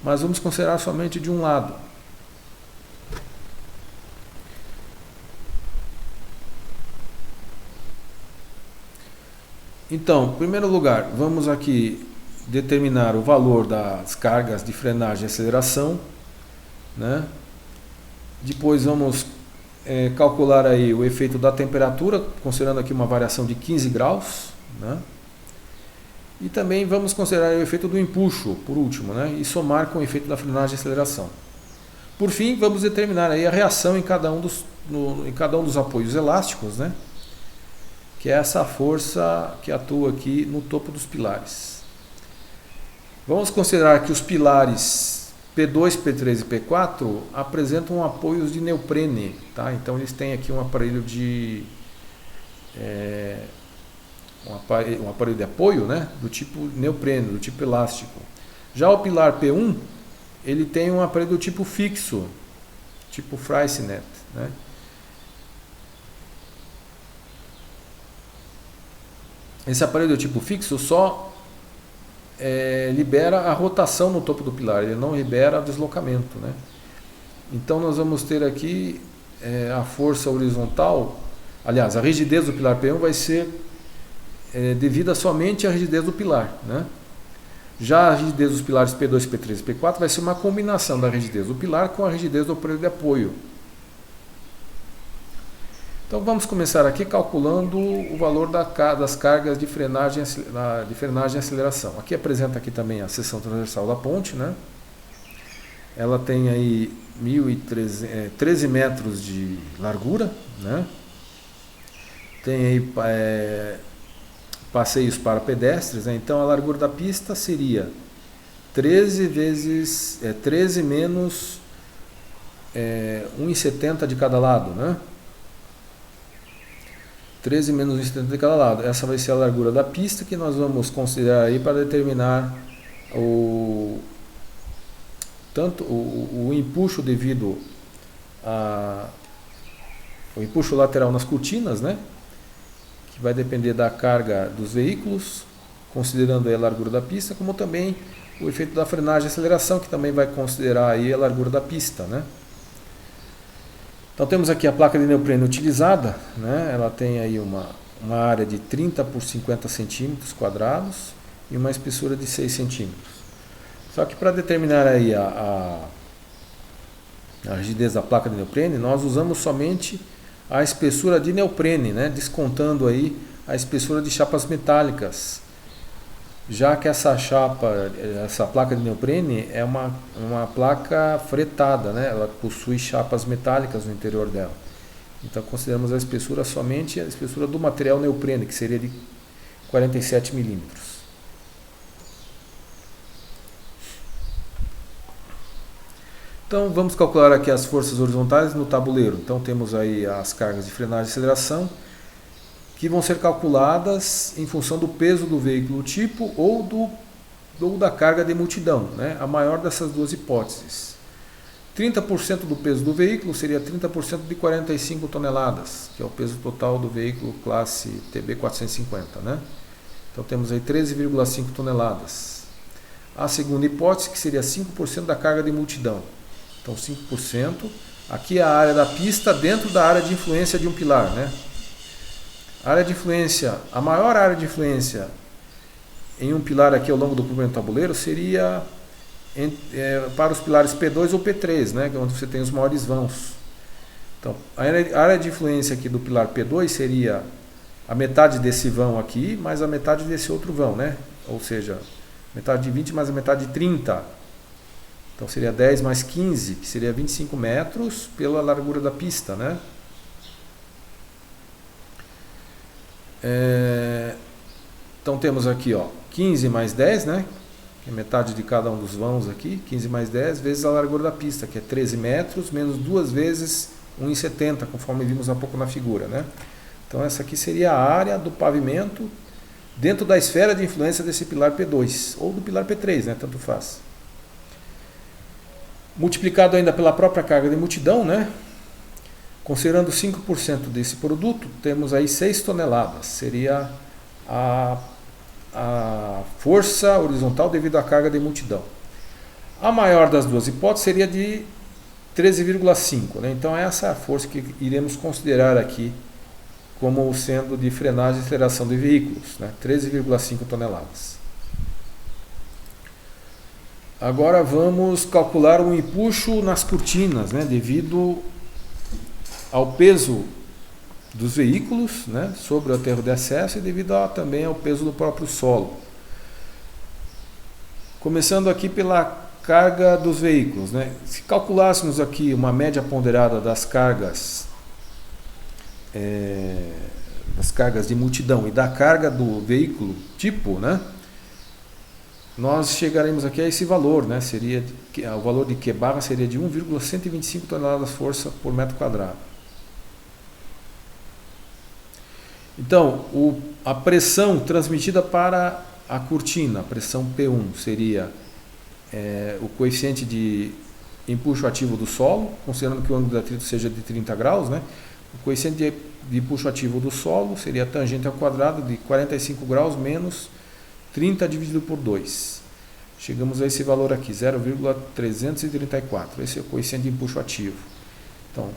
mas vamos considerar somente de um lado. Então, em primeiro lugar, vamos aqui determinar o valor das cargas de frenagem e aceleração, né? Depois vamos calcular aí o efeito da temperatura, considerando aqui uma variação de 15 graus, né? E também vamos considerar o efeito do empuxo, por último, né? E somar com o efeito da frenagem e aceleração. Por fim, vamos determinar aí a reação em cada um dos apoios elásticos, né? Que é essa força que atua aqui no topo dos pilares. Vamos considerar que os pilares P2, P3 e P4 apresentam apoios de neoprene, tá? Então eles têm aqui um aparelho de apoio, né? Do tipo neoprene, do tipo elástico. Já o pilar P1, ele tem um aparelho do tipo fixo, tipo Freycinet, né? Esse aparelho do tipo fixo só libera a rotação no topo do pilar, ele não libera o deslocamento, né? Então nós vamos ter aqui a força horizontal, aliás, a rigidez do pilar P1 vai ser devida somente à rigidez do pilar, né? Já a rigidez dos pilares P2, P3 e P4 vai ser uma combinação da rigidez do pilar com a rigidez do aparelho de apoio. Então vamos começar aqui calculando o valor das cargas de frenagem e aceleração. Aqui apresenta aqui também a seção transversal da ponte, né? Ela tem aí 13 metros de largura, né? Tem aí passeios para pedestres, né? Então a largura da pista seria 13 menos 1,70 de cada lado, né? 13 menos 1,70 de cada lado. Essa vai ser a largura da pista que nós vamos considerar aí para determinar o empuxo devido o empuxo lateral nas cortinas, né? Que vai depender da carga dos veículos, considerando aí a largura da pista, como também o efeito da frenagem e aceleração, que também vai considerar aí a largura da pista, né? Então temos aqui a placa de neoprene utilizada, né? Ela tem aí uma área de 30 por 50 centímetros quadrados e uma espessura de 6 centímetros. Só que para determinar aí a rigidez da placa de neoprene, nós usamos somente a espessura de neoprene, né? Descontando aí a espessura de chapas metálicas, já que essa placa de neoprene é uma placa fretada, né? Ela possui chapas metálicas no interior dela. Então consideramos a espessura somente a espessura do material neoprene, que seria de 47 milímetros. Então vamos calcular aqui as forças horizontais no tabuleiro. Então temos aí as cargas de frenagem e aceleração, que vão ser calculadas em função do peso do veículo tipo ou da carga de multidão, né? A maior dessas duas hipóteses. 30% do peso do veículo seria 30% de 45 toneladas, que é o peso total do veículo classe TB 450, né? Então temos aí 13,5 toneladas. A segunda hipótese, que seria 5% da carga de multidão. Então 5%. Aqui é a área da pista dentro da área de influência de um pilar, né? A maior área de influência em um pilar aqui ao longo do comprimento do tabuleiro seria para os pilares P2 ou P3, né, onde você tem os maiores vãos. Então, a área de influência aqui do pilar P2 seria a metade desse vão aqui, mais a metade desse outro vão, né? Ou seja, metade de 20 mais a metade de 30. Então seria 10 mais 15, que seria 25 metros pela largura da pista, né? Então temos aqui 15 mais 10, né? Que é metade de cada um dos vãos aqui, 15 mais 10 vezes a largura da pista, que é 13 metros, menos 2 vezes 1,70, conforme vimos há pouco na figura, né? Então essa aqui seria a área do pavimento dentro da esfera de influência desse pilar P2, ou do pilar P3, né? Tanto faz. Multiplicado ainda pela própria carga de multidão, né? Considerando 5% desse produto, temos aí 6 toneladas. Seria a força horizontal devido à carga de multidão. A maior das duas hipóteses seria de 13,5. Né? Então essa é a força que iremos considerar aqui como sendo de frenagem e aceleração de veículos. Né? 13,5 toneladas. Agora vamos calcular o empuxo nas cortinas, né? Devido ao peso dos veículos, né, sobre o aterro de acesso e devido também ao peso do próprio solo. Começando aqui pela carga dos veículos, né? Se calculássemos aqui uma média ponderada das cargas de multidão e da carga do veículo tipo, né, nós chegaremos aqui a esse valor, né? O valor de Q barra seria de 1,125 toneladas força por metro quadrado. Então, a pressão transmitida para a cortina, a pressão P1, seria o coeficiente de empuxo ativo do solo, considerando que o ângulo de atrito seja de 30 graus, né? O coeficiente de empuxo ativo do solo seria a tangente ao quadrado de 45 graus menos 30 dividido por 2. Chegamos a esse valor aqui, 0,334. Esse é o coeficiente de empuxo ativo. Então,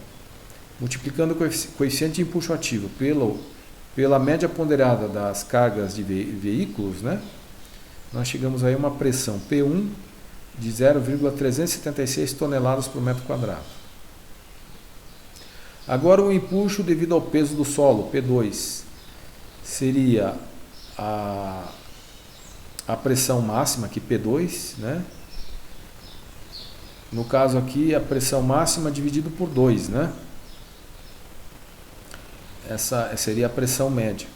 multiplicando o coeficiente de empuxo ativo pelo pela média ponderada das cargas de veículos, né, nós chegamos aí a uma pressão P1 de 0,376 toneladas por metro quadrado. Agora o empuxo devido ao peso do solo, P2, seria a pressão máxima, aqui P2, né? No caso aqui, a pressão máxima dividido por 2, né? Essa seria a pressão média.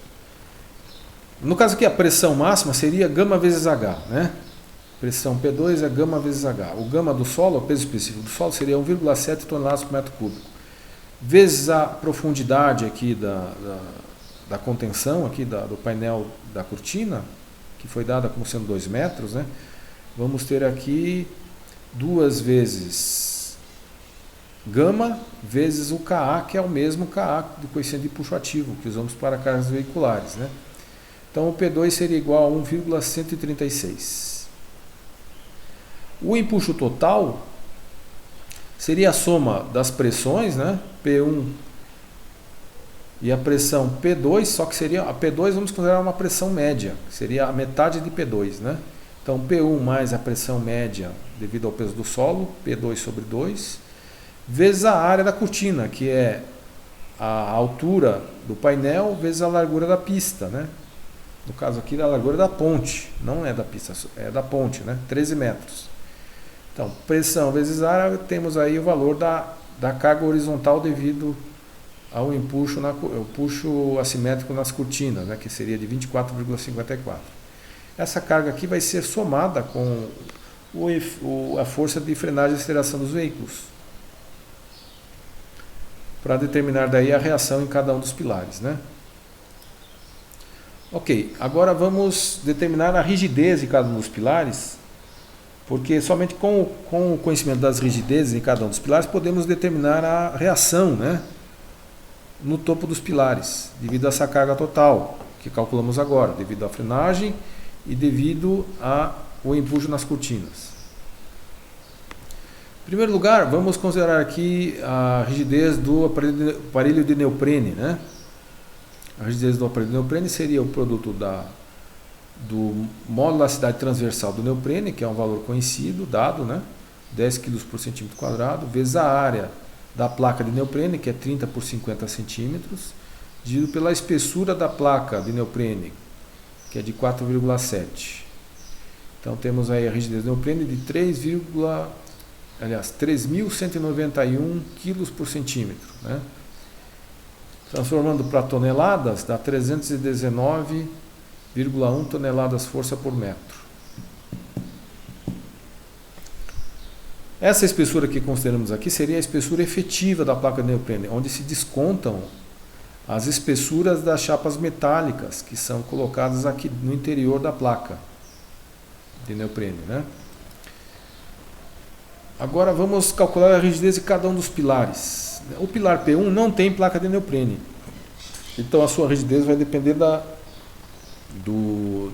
No caso aqui, a pressão máxima seria gama vezes H, né? Pressão P2 é gama vezes H. O gama do solo, o peso específico do solo, seria 1,7 toneladas por metro cúbico. Vezes a profundidade aqui da contenção, aqui do painel da cortina, que foi dada como sendo 2 metros, né? Vamos ter aqui 2 vezes gama vezes o Ka, que é o mesmo Ka do coeficiente de empuxo ativo que usamos para cargas veiculares, né? Então o P2 seria igual a 1,136. O empuxo total seria a soma das pressões, né? P1 e a pressão P2, só que seria a P2, vamos considerar uma pressão média, seria a metade de P2, né? Então P1 mais a pressão média devido ao peso do solo, P2 sobre 2, vezes a área da cortina, que é a altura do painel vezes a largura da pista, né? No caso aqui, a largura da ponte, não é da pista, é da ponte, né? 13 metros. Então, pressão vezes área, temos aí o valor da carga horizontal devido ao empuxo assimétrico nas cortinas, né? Que seria de 24,54. Essa carga aqui vai ser somada com a força de frenagem e aceleração dos veículos, para determinar daí a reação em cada um dos pilares, né? Ok, agora vamos determinar a rigidez de cada um dos pilares, porque somente com o conhecimento das rigidezes em cada um dos pilares podemos determinar a reação, né, no topo dos pilares, devido a essa carga total que calculamos agora, devido à frenagem e devido ao empuxo nas cortinas. Em primeiro lugar, vamos considerar aqui a rigidez do aparelho de neoprene, né? A rigidez do aparelho de neoprene seria o produto do módulo da elasticidade transversal do neoprene, que é um valor conhecido, dado, né? 10 kg por centímetro quadrado, vezes a área da placa de neoprene, que é 30 por 50 centímetros, dividido pela espessura da placa de neoprene, que é de 4,7. Então temos aí a rigidez do neoprene de 3.191 kg por centímetro, né? Transformando para toneladas, dá 319,1 toneladas força por metro. Essa espessura que consideramos aqui seria a espessura efetiva da placa de neoprene, onde se descontam as espessuras das chapas metálicas que são colocadas aqui no interior da placa de neoprene, né? Agora vamos calcular a rigidez de cada um dos pilares. O pilar P1 não tem placa de neoprene, então a sua rigidez vai depender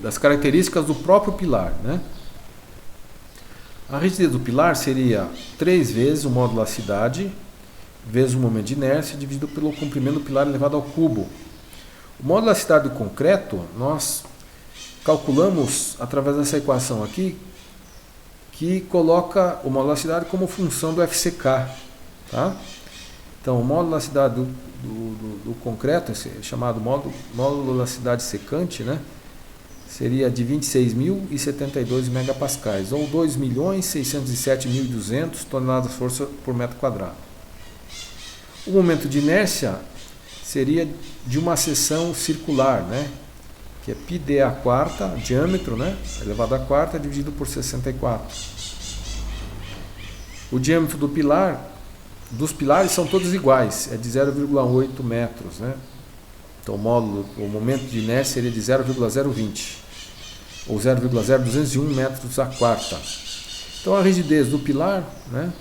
das características do próprio pilar, né? A rigidez do pilar seria 3 vezes o módulo da elasticidade vezes o momento de inércia dividido pelo comprimento do pilar elevado ao cubo. O módulo da elasticidade do concreto nós calculamos através dessa equação aqui, que coloca o módulo da elasticidade como função do FCK, tá? Então, o módulo de elasticidade do concreto, chamado módulo de elasticidade secante, né, seria de 26.072 megapascais, ou 2.607.200 toneladas de força por metro quadrado. O momento de inércia seria de uma seção circular, né, que é πd a quarta, diâmetro, né, elevado a quarta, dividido por 64. O diâmetro dos pilares são todos iguais, é de 0,8 metros, né? Então o momento de inércia seria de 0,020 ou 0,0201 metros a quarta. Então a rigidez do pilar, né,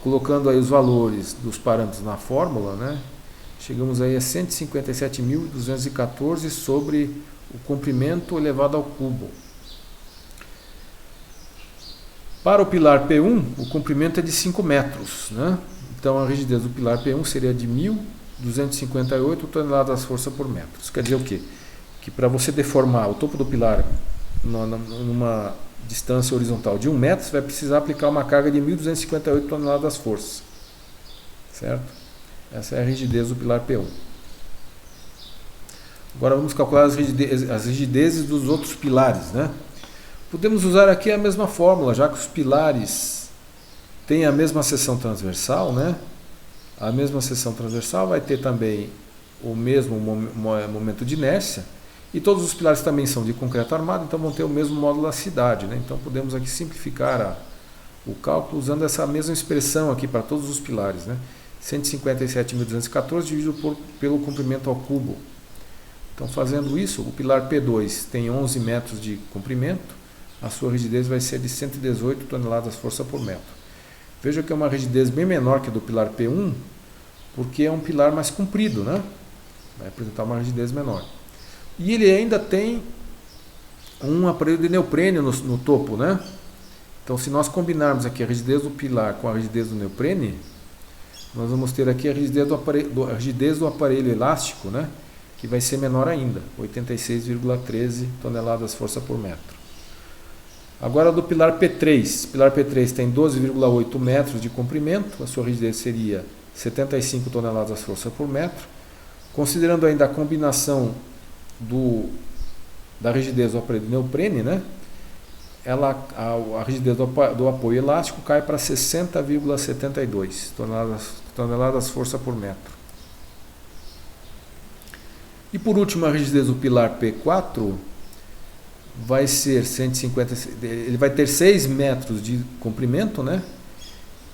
colocando aí os valores dos parâmetros na fórmula, né, chegamos aí a 157.214 sobre o comprimento elevado ao cubo. Para o pilar P1, o comprimento é de 5 metros, né? Então a rigidez do pilar P1 seria de 1.000 258 toneladas força por metro. Isso quer dizer o quê? Que para você deformar o topo do pilar numa distância horizontal de 1 metro, você vai precisar aplicar uma carga de 1.258 toneladas força. Certo? Essa é a rigidez do pilar P1. Agora vamos calcular as rigidezes dos outros pilares, né? Podemos usar aqui a mesma fórmula, já que os pilares têm a mesma seção transversal, né? A mesma seção transversal vai ter também o mesmo momento de inércia, e todos os pilares também são de concreto armado, então vão ter o mesmo módulo da cidade, né? Então podemos aqui simplificar o cálculo usando essa mesma expressão aqui para todos os pilares, né? 157.214 dividido pelo comprimento ao cubo. Então, fazendo isso, o pilar P2 tem 11 metros de comprimento, a sua rigidez vai ser de 118 toneladas força por metro. Veja que é uma rigidez bem menor que a do pilar P1, porque é um pilar mais comprido, né? Vai apresentar uma rigidez menor. E ele ainda tem um aparelho de neoprene no topo, né? Então, se nós combinarmos aqui a rigidez do pilar com a rigidez do neoprene, nós vamos ter aqui a rigidez do aparelho elástico, né? Que vai ser menor ainda, 86,13 toneladas força por metro. Agora do pilar P3. O pilar P3 tem 12,8 metros de comprimento, a sua rigidez seria 75 toneladas força por metro. Considerando ainda a combinação da rigidez do aparelho de neoprene, né? A rigidez do apoio elástico cai para 60,72 toneladas força por metro. E por último, a rigidez do pilar P4 vai ser 150, ele vai ter 6 metros de comprimento, né?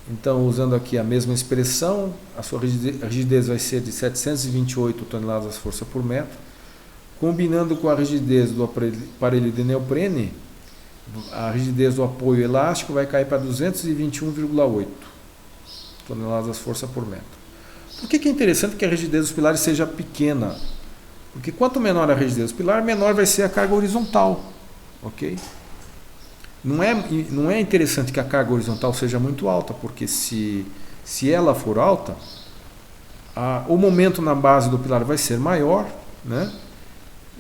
Então, usando aqui a mesma expressão, a sua rigidez vai ser de 728 toneladas força por metro. Combinando com a rigidez do aparelho de neoprene, a rigidez do apoio elástico vai cair para 221,8 toneladas força por metro. Por que é interessante que a rigidez dos pilares seja pequena? Porque quanto menor a rigidez do pilar, menor vai ser a carga horizontal. Ok? Não é interessante que a carga horizontal seja muito alta, porque se ela for alta, o momento na base do pilar vai ser maior, né?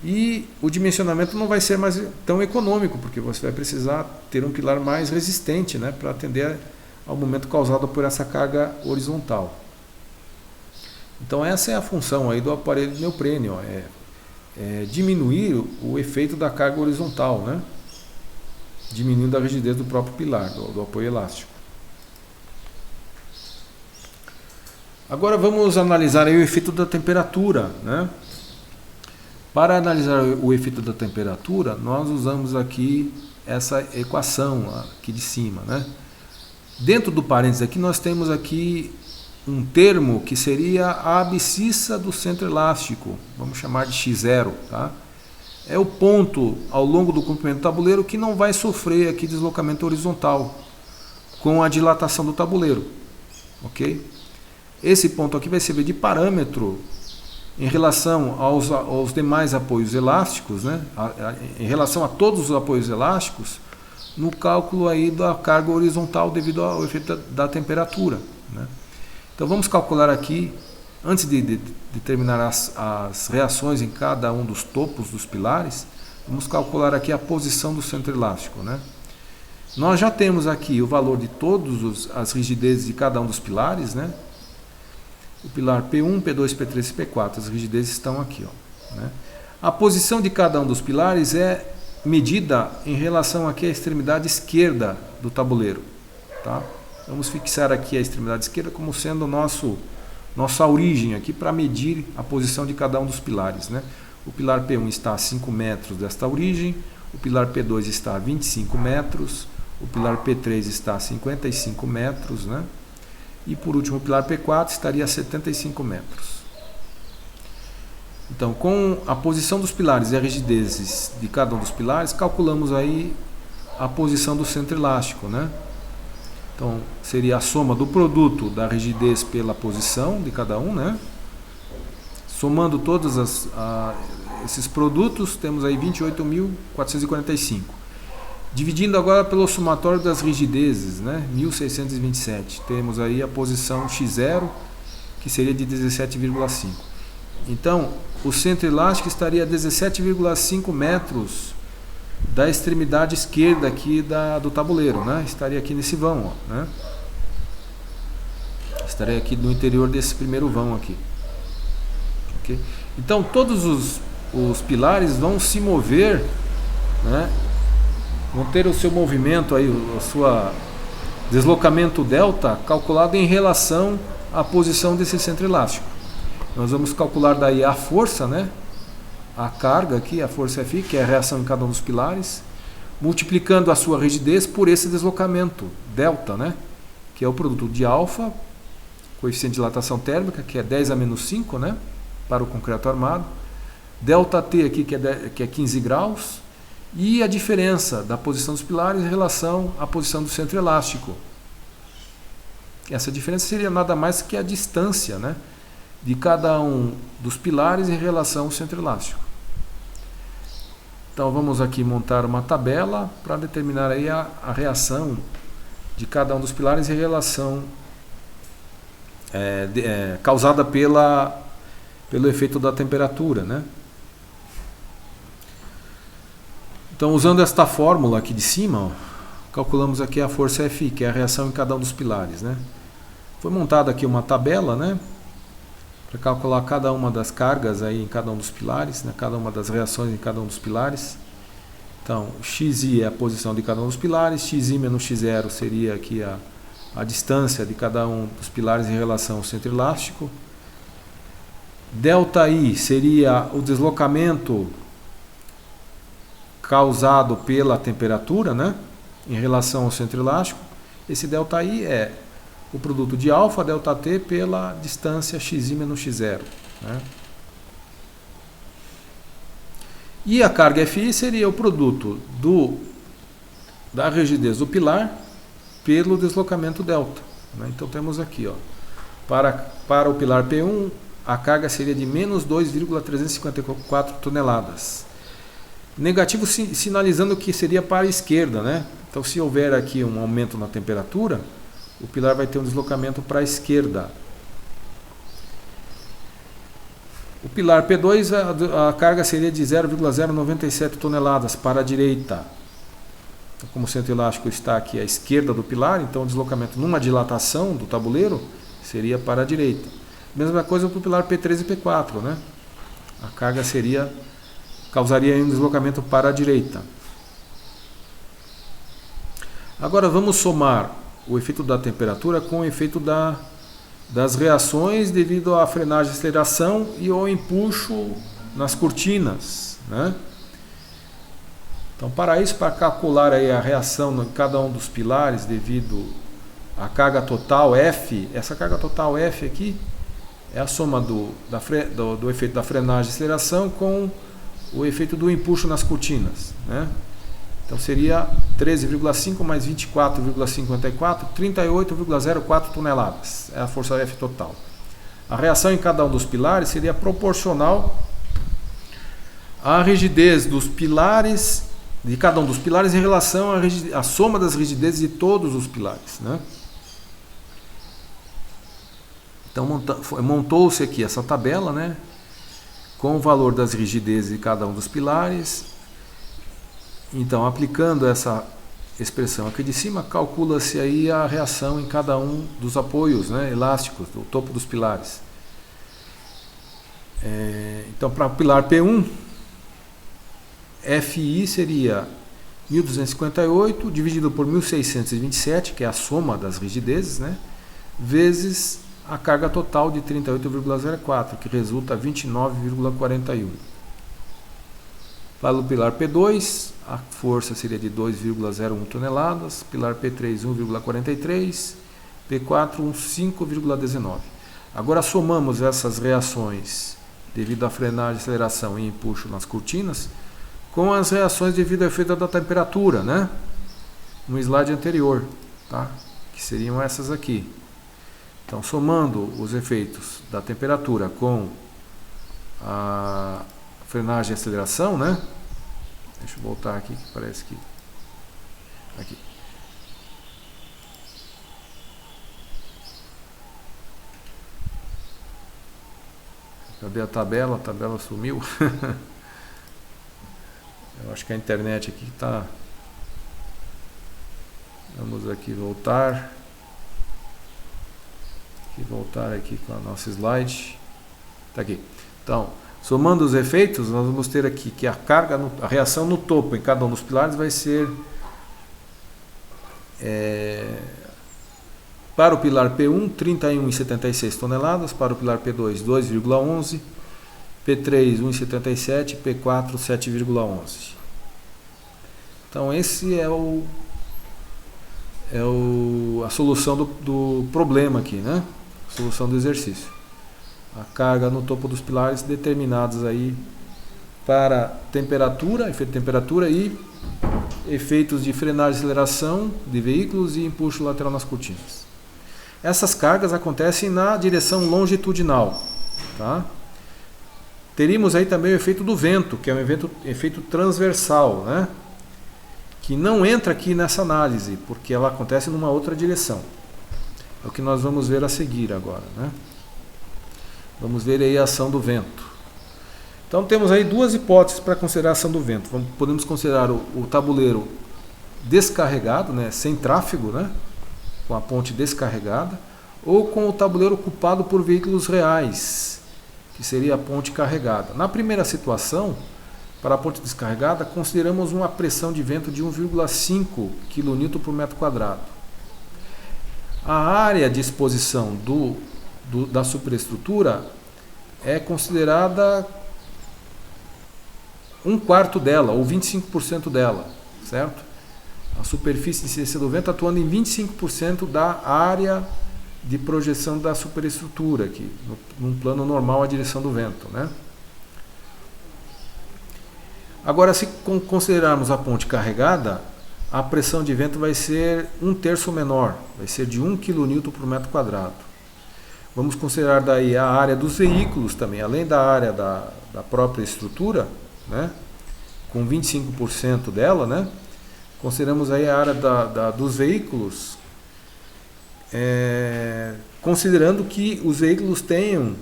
E o dimensionamento não vai ser mais tão econômico, porque você vai precisar ter um pilar mais resistente, né? Para atender ao momento causado por essa carga horizontal. Então essa é a função aí do aparelho de neoprene, ó, é diminuir o efeito da carga horizontal, né? Diminuindo a rigidez do próprio pilar, do apoio elástico. Agora vamos analisar aí o efeito da temperatura, né? Para analisar o efeito da temperatura, nós usamos aqui essa equação aqui de cima, né? Dentro do parênteses aqui nós temos aqui um termo que seria a abscissa do centro elástico, vamos chamar de x0, tá? É o ponto ao longo do comprimento do tabuleiro que não vai sofrer aqui deslocamento horizontal com a dilatação do tabuleiro, ok? Esse ponto aqui vai servir de parâmetro em relação aos demais apoios elásticos, né? Em relação a todos os apoios elásticos, no cálculo aí da carga horizontal devido ao efeito da temperatura, né? Então vamos calcular aqui, antes de determinar as reações em cada um dos topos dos pilares, vamos calcular aqui a posição do centro elástico, né? Nós já temos aqui o valor de todas as rigidezes de cada um dos pilares, né? O pilar P1, P2, P3 e P4, as rigidezes estão aqui, ó, né? A posição de cada um dos pilares é medida em relação aqui à extremidade esquerda do tabuleiro, tá? Vamos fixar aqui a extremidade esquerda como sendo nossa origem aqui para medir a posição de cada um dos pilares, né? O pilar P1 está a 5 metros desta origem, o pilar P2 está a 25 metros, o pilar P3 está a 55 metros, né? E por último o pilar P4 estaria a 75 metros. Então, com a posição dos pilares e as rigidezes de cada um dos pilares, calculamos aí a posição do centro elástico, né? Então, seria a soma do produto da rigidez pela posição de cada um, né? Somando todos esses produtos, temos aí 28.445. Dividindo agora pelo somatório das rigidezes, né? 1.627. Temos aí a posição x0 que seria de 17,5. Então, o centro elástico estaria a 17,5 metros da extremidade esquerda aqui do tabuleiro, né? Estaria aqui nesse vão, ó, né? Estaria aqui no interior desse primeiro vão aqui. Okay? Então, todos os pilares vão se mover, né? Vão ter o seu movimento aí, o seu deslocamento delta calculado em relação à posição desse centro elástico. Nós vamos calcular daí a força, né? A carga aqui, a força Fi, que é a reação em cada um dos pilares, multiplicando a sua rigidez por esse deslocamento delta, né? Que é o produto de alfa, coeficiente de dilatação térmica, que é 10 a menos 5, né? Para o concreto armado, delta T aqui, que é 15 graus, e a diferença da posição dos pilares em relação à posição do centro elástico. Essa diferença seria nada mais que a distância, né, de cada um dos pilares em relação ao centro elástico. Então vamos aqui montar uma tabela para determinar aí a reação de cada um dos pilares em relação causada pelo efeito da temperatura, né? Então, usando esta fórmula aqui de cima, ó, calculamos aqui a força Fi, que é a reação em cada um dos pilares, né? Foi montada aqui uma tabela, né, para calcular cada uma das cargas aí em cada um dos pilares, né, cada uma das reações em cada um dos pilares. Então, Xi é a posição de cada um dos pilares, Xi menos X0 seria aqui a distância de cada um dos pilares em relação ao centro elástico. Delta I seria o deslocamento causado pela temperatura, né, em relação ao centro elástico. Esse delta I é o produto de alfa, delta T, pela distância Xi menos X0. Né? E a carga Fi seria o produto da rigidez do pilar pelo deslocamento delta. Né? Então temos aqui, ó, para o pilar P1, a carga seria de menos 2,354 toneladas. Negativo sinalizando que seria para a esquerda, né? Então, se houver aqui um aumento na temperatura, o pilar vai ter um deslocamento para a esquerda. O pilar P2, a carga seria de 0,097 toneladas para a direita. Então, como o centro elástico está aqui à esquerda do pilar, então o deslocamento numa dilatação do tabuleiro seria para a direita. Mesma coisa para o pilar P3 e P4, né? A carga causaria um deslocamento para a direita. Agora vamos somar o efeito da temperatura com o efeito das reações devido à frenagem e aceleração e ao empuxo nas cortinas, né? Então, para isso, para calcular aí a reação em cada um dos pilares devido à carga total F, essa carga total F aqui é a soma do efeito da frenagem e aceleração com o efeito do empuxo nas cortinas, né? Então seria 13,5 mais 24,54, 38,04 toneladas. É a força F total. A reação em cada um dos pilares seria proporcional à rigidez dos pilares, de cada um dos pilares, em relação à soma das rigidezes de todos os pilares, né? Então montou-se aqui essa tabela, né, com o valor das rigidezes de cada um dos pilares. Então, aplicando essa expressão aqui de cima, calcula-se aí a reação em cada um dos apoios, né, elásticos do topo dos pilares. Então, para o pilar P1, Fi seria 1.258 dividido por 1.627, que é a soma das rigidezes, né, vezes a carga total de 38,04, que resulta 29,41. Para o pilar P2, a força seria de 2,01 toneladas, pilar P3 1,43, P4 5,19. Agora somamos essas reações devido à frenagem, aceleração e empuxo nas cortinas com as reações devido ao efeito da temperatura, né? No slide anterior, tá? Que seriam essas aqui. Então, somando os efeitos da temperatura com a frenagem e aceleração, né? Deixa eu voltar aqui, que parece que... Aqui. Cadê a tabela? A tabela sumiu. Eu acho que a internet aqui está... Vamos aqui voltar. Voltar aqui com a nossa slide. Está aqui. Então, somando os efeitos, nós vamos ter aqui que a carga, a reação no topo em cada um dos pilares vai ser... para o pilar P1, 31,76 toneladas. Para o pilar P2, 2,11. P3, 1,77. P4, 7,11. Então, esse é a solução do problema aqui, né? A solução do exercício. A carga no topo dos pilares determinados aí para temperatura, efeito de temperatura e efeitos de frenagem e aceleração de veículos e empuxo lateral nas cortinas. Essas cargas acontecem na direção longitudinal, tá? Teríamos aí também o efeito do vento, que é um efeito transversal, né? Que não entra aqui nessa análise, porque ela acontece numa outra direção. É o que nós vamos ver a seguir agora, né? Vamos ver aí a ação do vento. Então temos aí duas hipóteses para considerar a ação do vento. Podemos considerar o tabuleiro descarregado, né? Sem tráfego, né? Com a ponte descarregada, ou com o tabuleiro ocupado por veículos reais, que seria a ponte carregada. Na primeira situação, para a ponte descarregada, consideramos uma pressão de vento de 1,5 kN por metro quadrado. A área de exposição da superestrutura é considerada 1/4 dela, ou 25% dela, certo? A superfície de incidência do vento atuando em 25% da área de projeção da superestrutura, aqui, num plano normal, a direção do vento, né? Agora, se considerarmos a ponte carregada, a pressão de vento vai ser 1/3 menor, vai ser de 1 kN por metro quadrado. Vamos considerar daí a área dos veículos também, além da área da própria estrutura, né, com 25% dela, né, consideramos aí a área dos veículos, considerando que os veículos tenham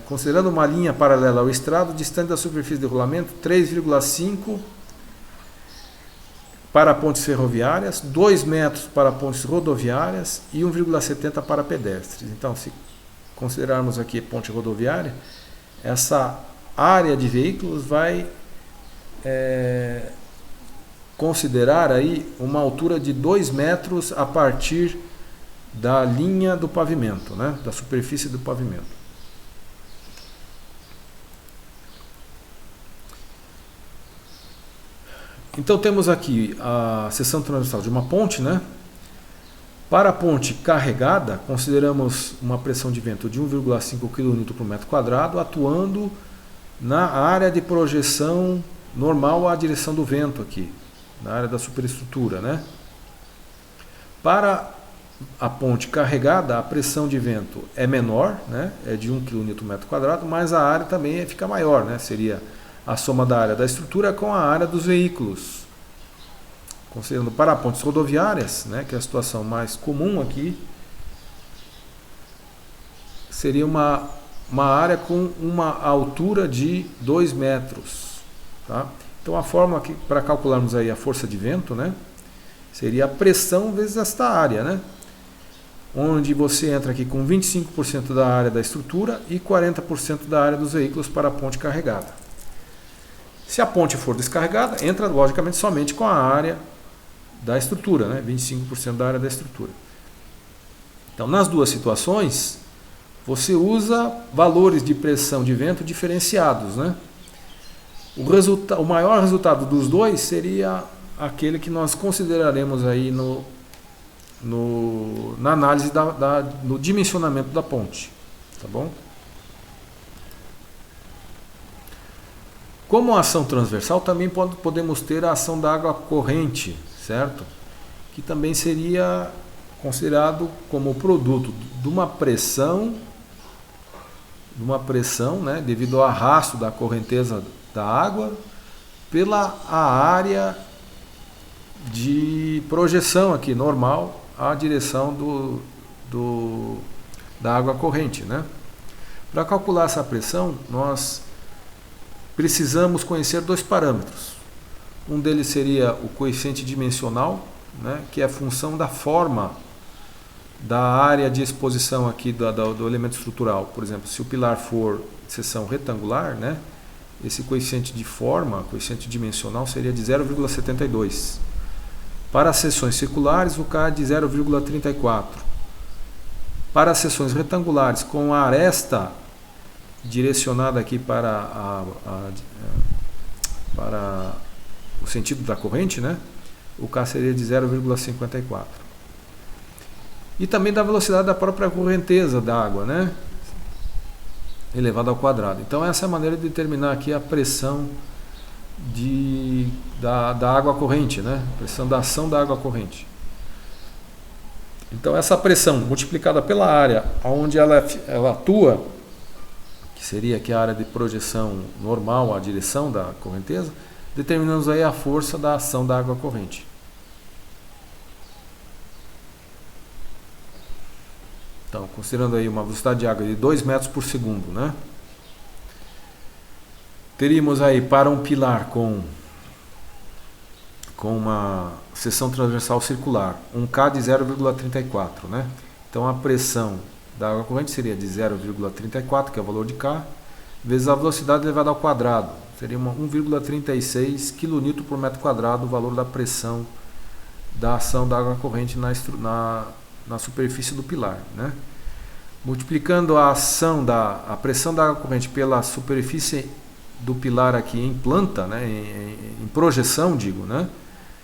considerando uma linha paralela ao estrado, distante da superfície de rolamento, 3,5 para pontes ferroviárias, 2 metros para pontes rodoviárias e 1,70 para pedestres. Então, se considerarmos aqui ponte rodoviária, essa área de veículos vai considerar aí uma altura de 2 metros a partir da linha do pavimento, né, da superfície do pavimento. Então temos aqui a seção transversal de uma ponte, né? Para a ponte carregada, consideramos uma pressão de vento de 1,5 kN por metro quadrado, atuando na área de projeção normal à direção do vento aqui, na área da superestrutura, né? Para a ponte carregada, a pressão de vento é menor, né? É de 1 kN por metro quadrado, mas a área também fica maior, né? Seria a soma da área da estrutura com a área dos veículos. Considerando para pontes rodoviárias, né, que é a situação mais comum aqui, seria uma área com uma altura de 2 metros. Tá? Então a fórmula aqui para calcularmos aí a força de vento, né, seria a pressão vezes esta área, né, onde você entra aqui com 25% da área da estrutura e 40% da área dos veículos para a ponte carregada. Se a ponte for descarregada, entra logicamente somente com a área da estrutura, né? 25% da área da estrutura. Então, nas duas situações, você usa valores de pressão de vento diferenciados, né? O maior resultado dos dois seria aquele que nós consideraremos aí na análise do dimensionamento da ponte, tá bom? Como ação transversal, também podemos ter a ação da água corrente, certo? Que também seria considerado como produto de uma pressão, né, devido ao arrasto da correnteza da água pela a área de projeção aqui normal à direção da água corrente, né? Para calcular essa pressão, nós precisamos conhecer dois parâmetros. Um deles seria o coeficiente dimensional, né, que é a função da forma da área de exposição aqui do elemento estrutural. Por exemplo, se o pilar for de seção retangular, né, esse coeficiente de forma, coeficiente dimensional, seria de 0,72. Para as seções circulares, o K é de 0,34. Para as seções retangulares, com a aresta direcionada aqui para o sentido da corrente, né, o K seria de 0,54. E também da velocidade da própria correnteza da água, né, elevada ao quadrado. Então essa é a maneira de determinar aqui a pressão da água corrente, né, pressão da ação da água corrente. Então essa pressão multiplicada pela área onde ela atua, que seria aqui a área de projeção normal à direção da correnteza, determinamos aí a força da ação da água corrente. Então, considerando aí uma velocidade de água de 2 metros por segundo, né? Teríamos aí para um pilar com uma seção transversal circular, um K de 0,34, né? Então a pressão da água corrente seria de 0,34, que é o valor de K, vezes a velocidade elevada ao quadrado. Seria 1,36 kN por metro quadrado, o valor da pressão da ação da água corrente na superfície do pilar, né? Multiplicando a pressão da água corrente pela superfície do pilar aqui em planta, né? em projeção, digo, né?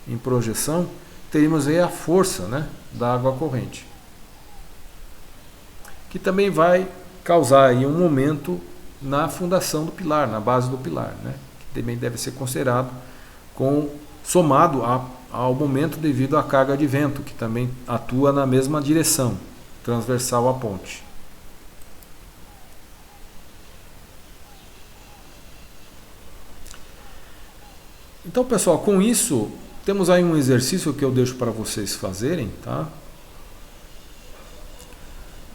Em projeção, teríamos aí a força, né, da água corrente, que também vai causar aí um momento na fundação do pilar, na base do pilar, né, que também deve ser considerado somado ao momento devido à carga de vento, que também atua na mesma direção, transversal à ponte. Então, pessoal, com isso temos aí um exercício que eu deixo para vocês fazerem, tá?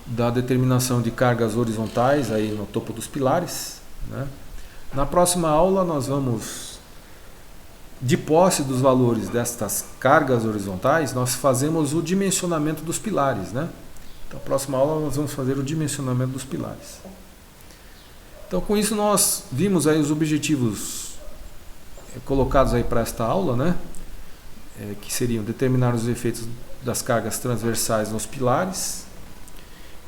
Da determinação de cargas horizontais aí no topo dos pilares, né? Na próxima aula nós vamos, de posse dos valores destas cargas horizontais, nós fazemos o dimensionamento dos pilares, né? Então, na próxima aula nós vamos fazer o dimensionamento dos pilares. Então, com isso nós vimos aí os objetivos colocados aí para esta aula, né? Que seriam determinar os efeitos das cargas transversais nos pilares,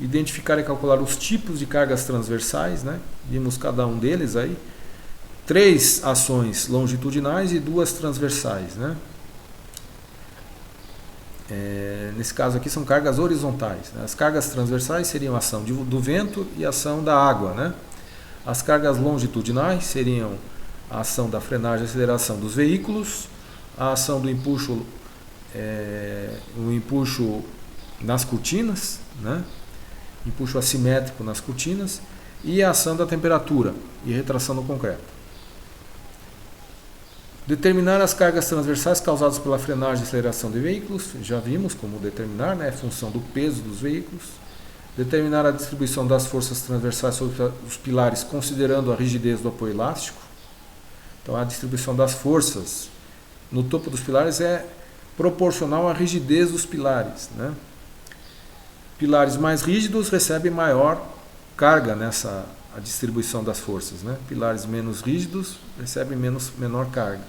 identificar e calcular os tipos de cargas transversais, né? Vimos cada um deles aí, 3 ações longitudinais e 2 transversais, né? Nesse caso aqui são cargas horizontais, né? As cargas transversais seriam a ação do vento e a ação da água, né? As cargas longitudinais seriam a ação da frenagem e aceleração dos veículos, a ação do empuxo, o empuxo nas cortinas, né? Empuxo assimétrico nas cortinas, e a ação da temperatura e retração no concreto. Determinar as cargas transversais causadas pela frenagem e aceleração de veículos, já vimos como determinar, né? Função do peso dos veículos. Determinar a distribuição das forças transversais sobre os pilares, considerando a rigidez do apoio elástico. Então, a distribuição das forças no topo dos pilares é proporcional à rigidez dos pilares, né? Pilares mais rígidos recebem maior carga a distribuição das forças, né? Pilares menos rígidos recebem menor carga.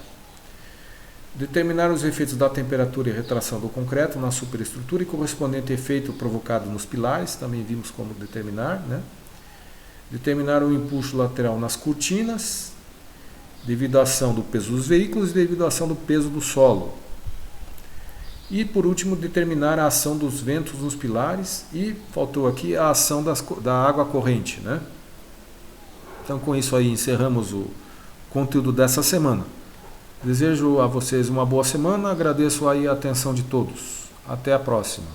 Determinar os efeitos da temperatura e retração do concreto na superestrutura e correspondente efeito provocado nos pilares, também vimos como determinar, né? Determinar o empuxo lateral nas cortinas, devido à ação do peso dos veículos e devido à ação do peso do solo. E, por último, determinar a ação dos ventos nos pilares e, faltou aqui, a ação da água corrente, né? Então, com isso aí, encerramos o conteúdo dessa semana. Desejo a vocês uma boa semana, agradeço aí a atenção de todos. Até a próxima.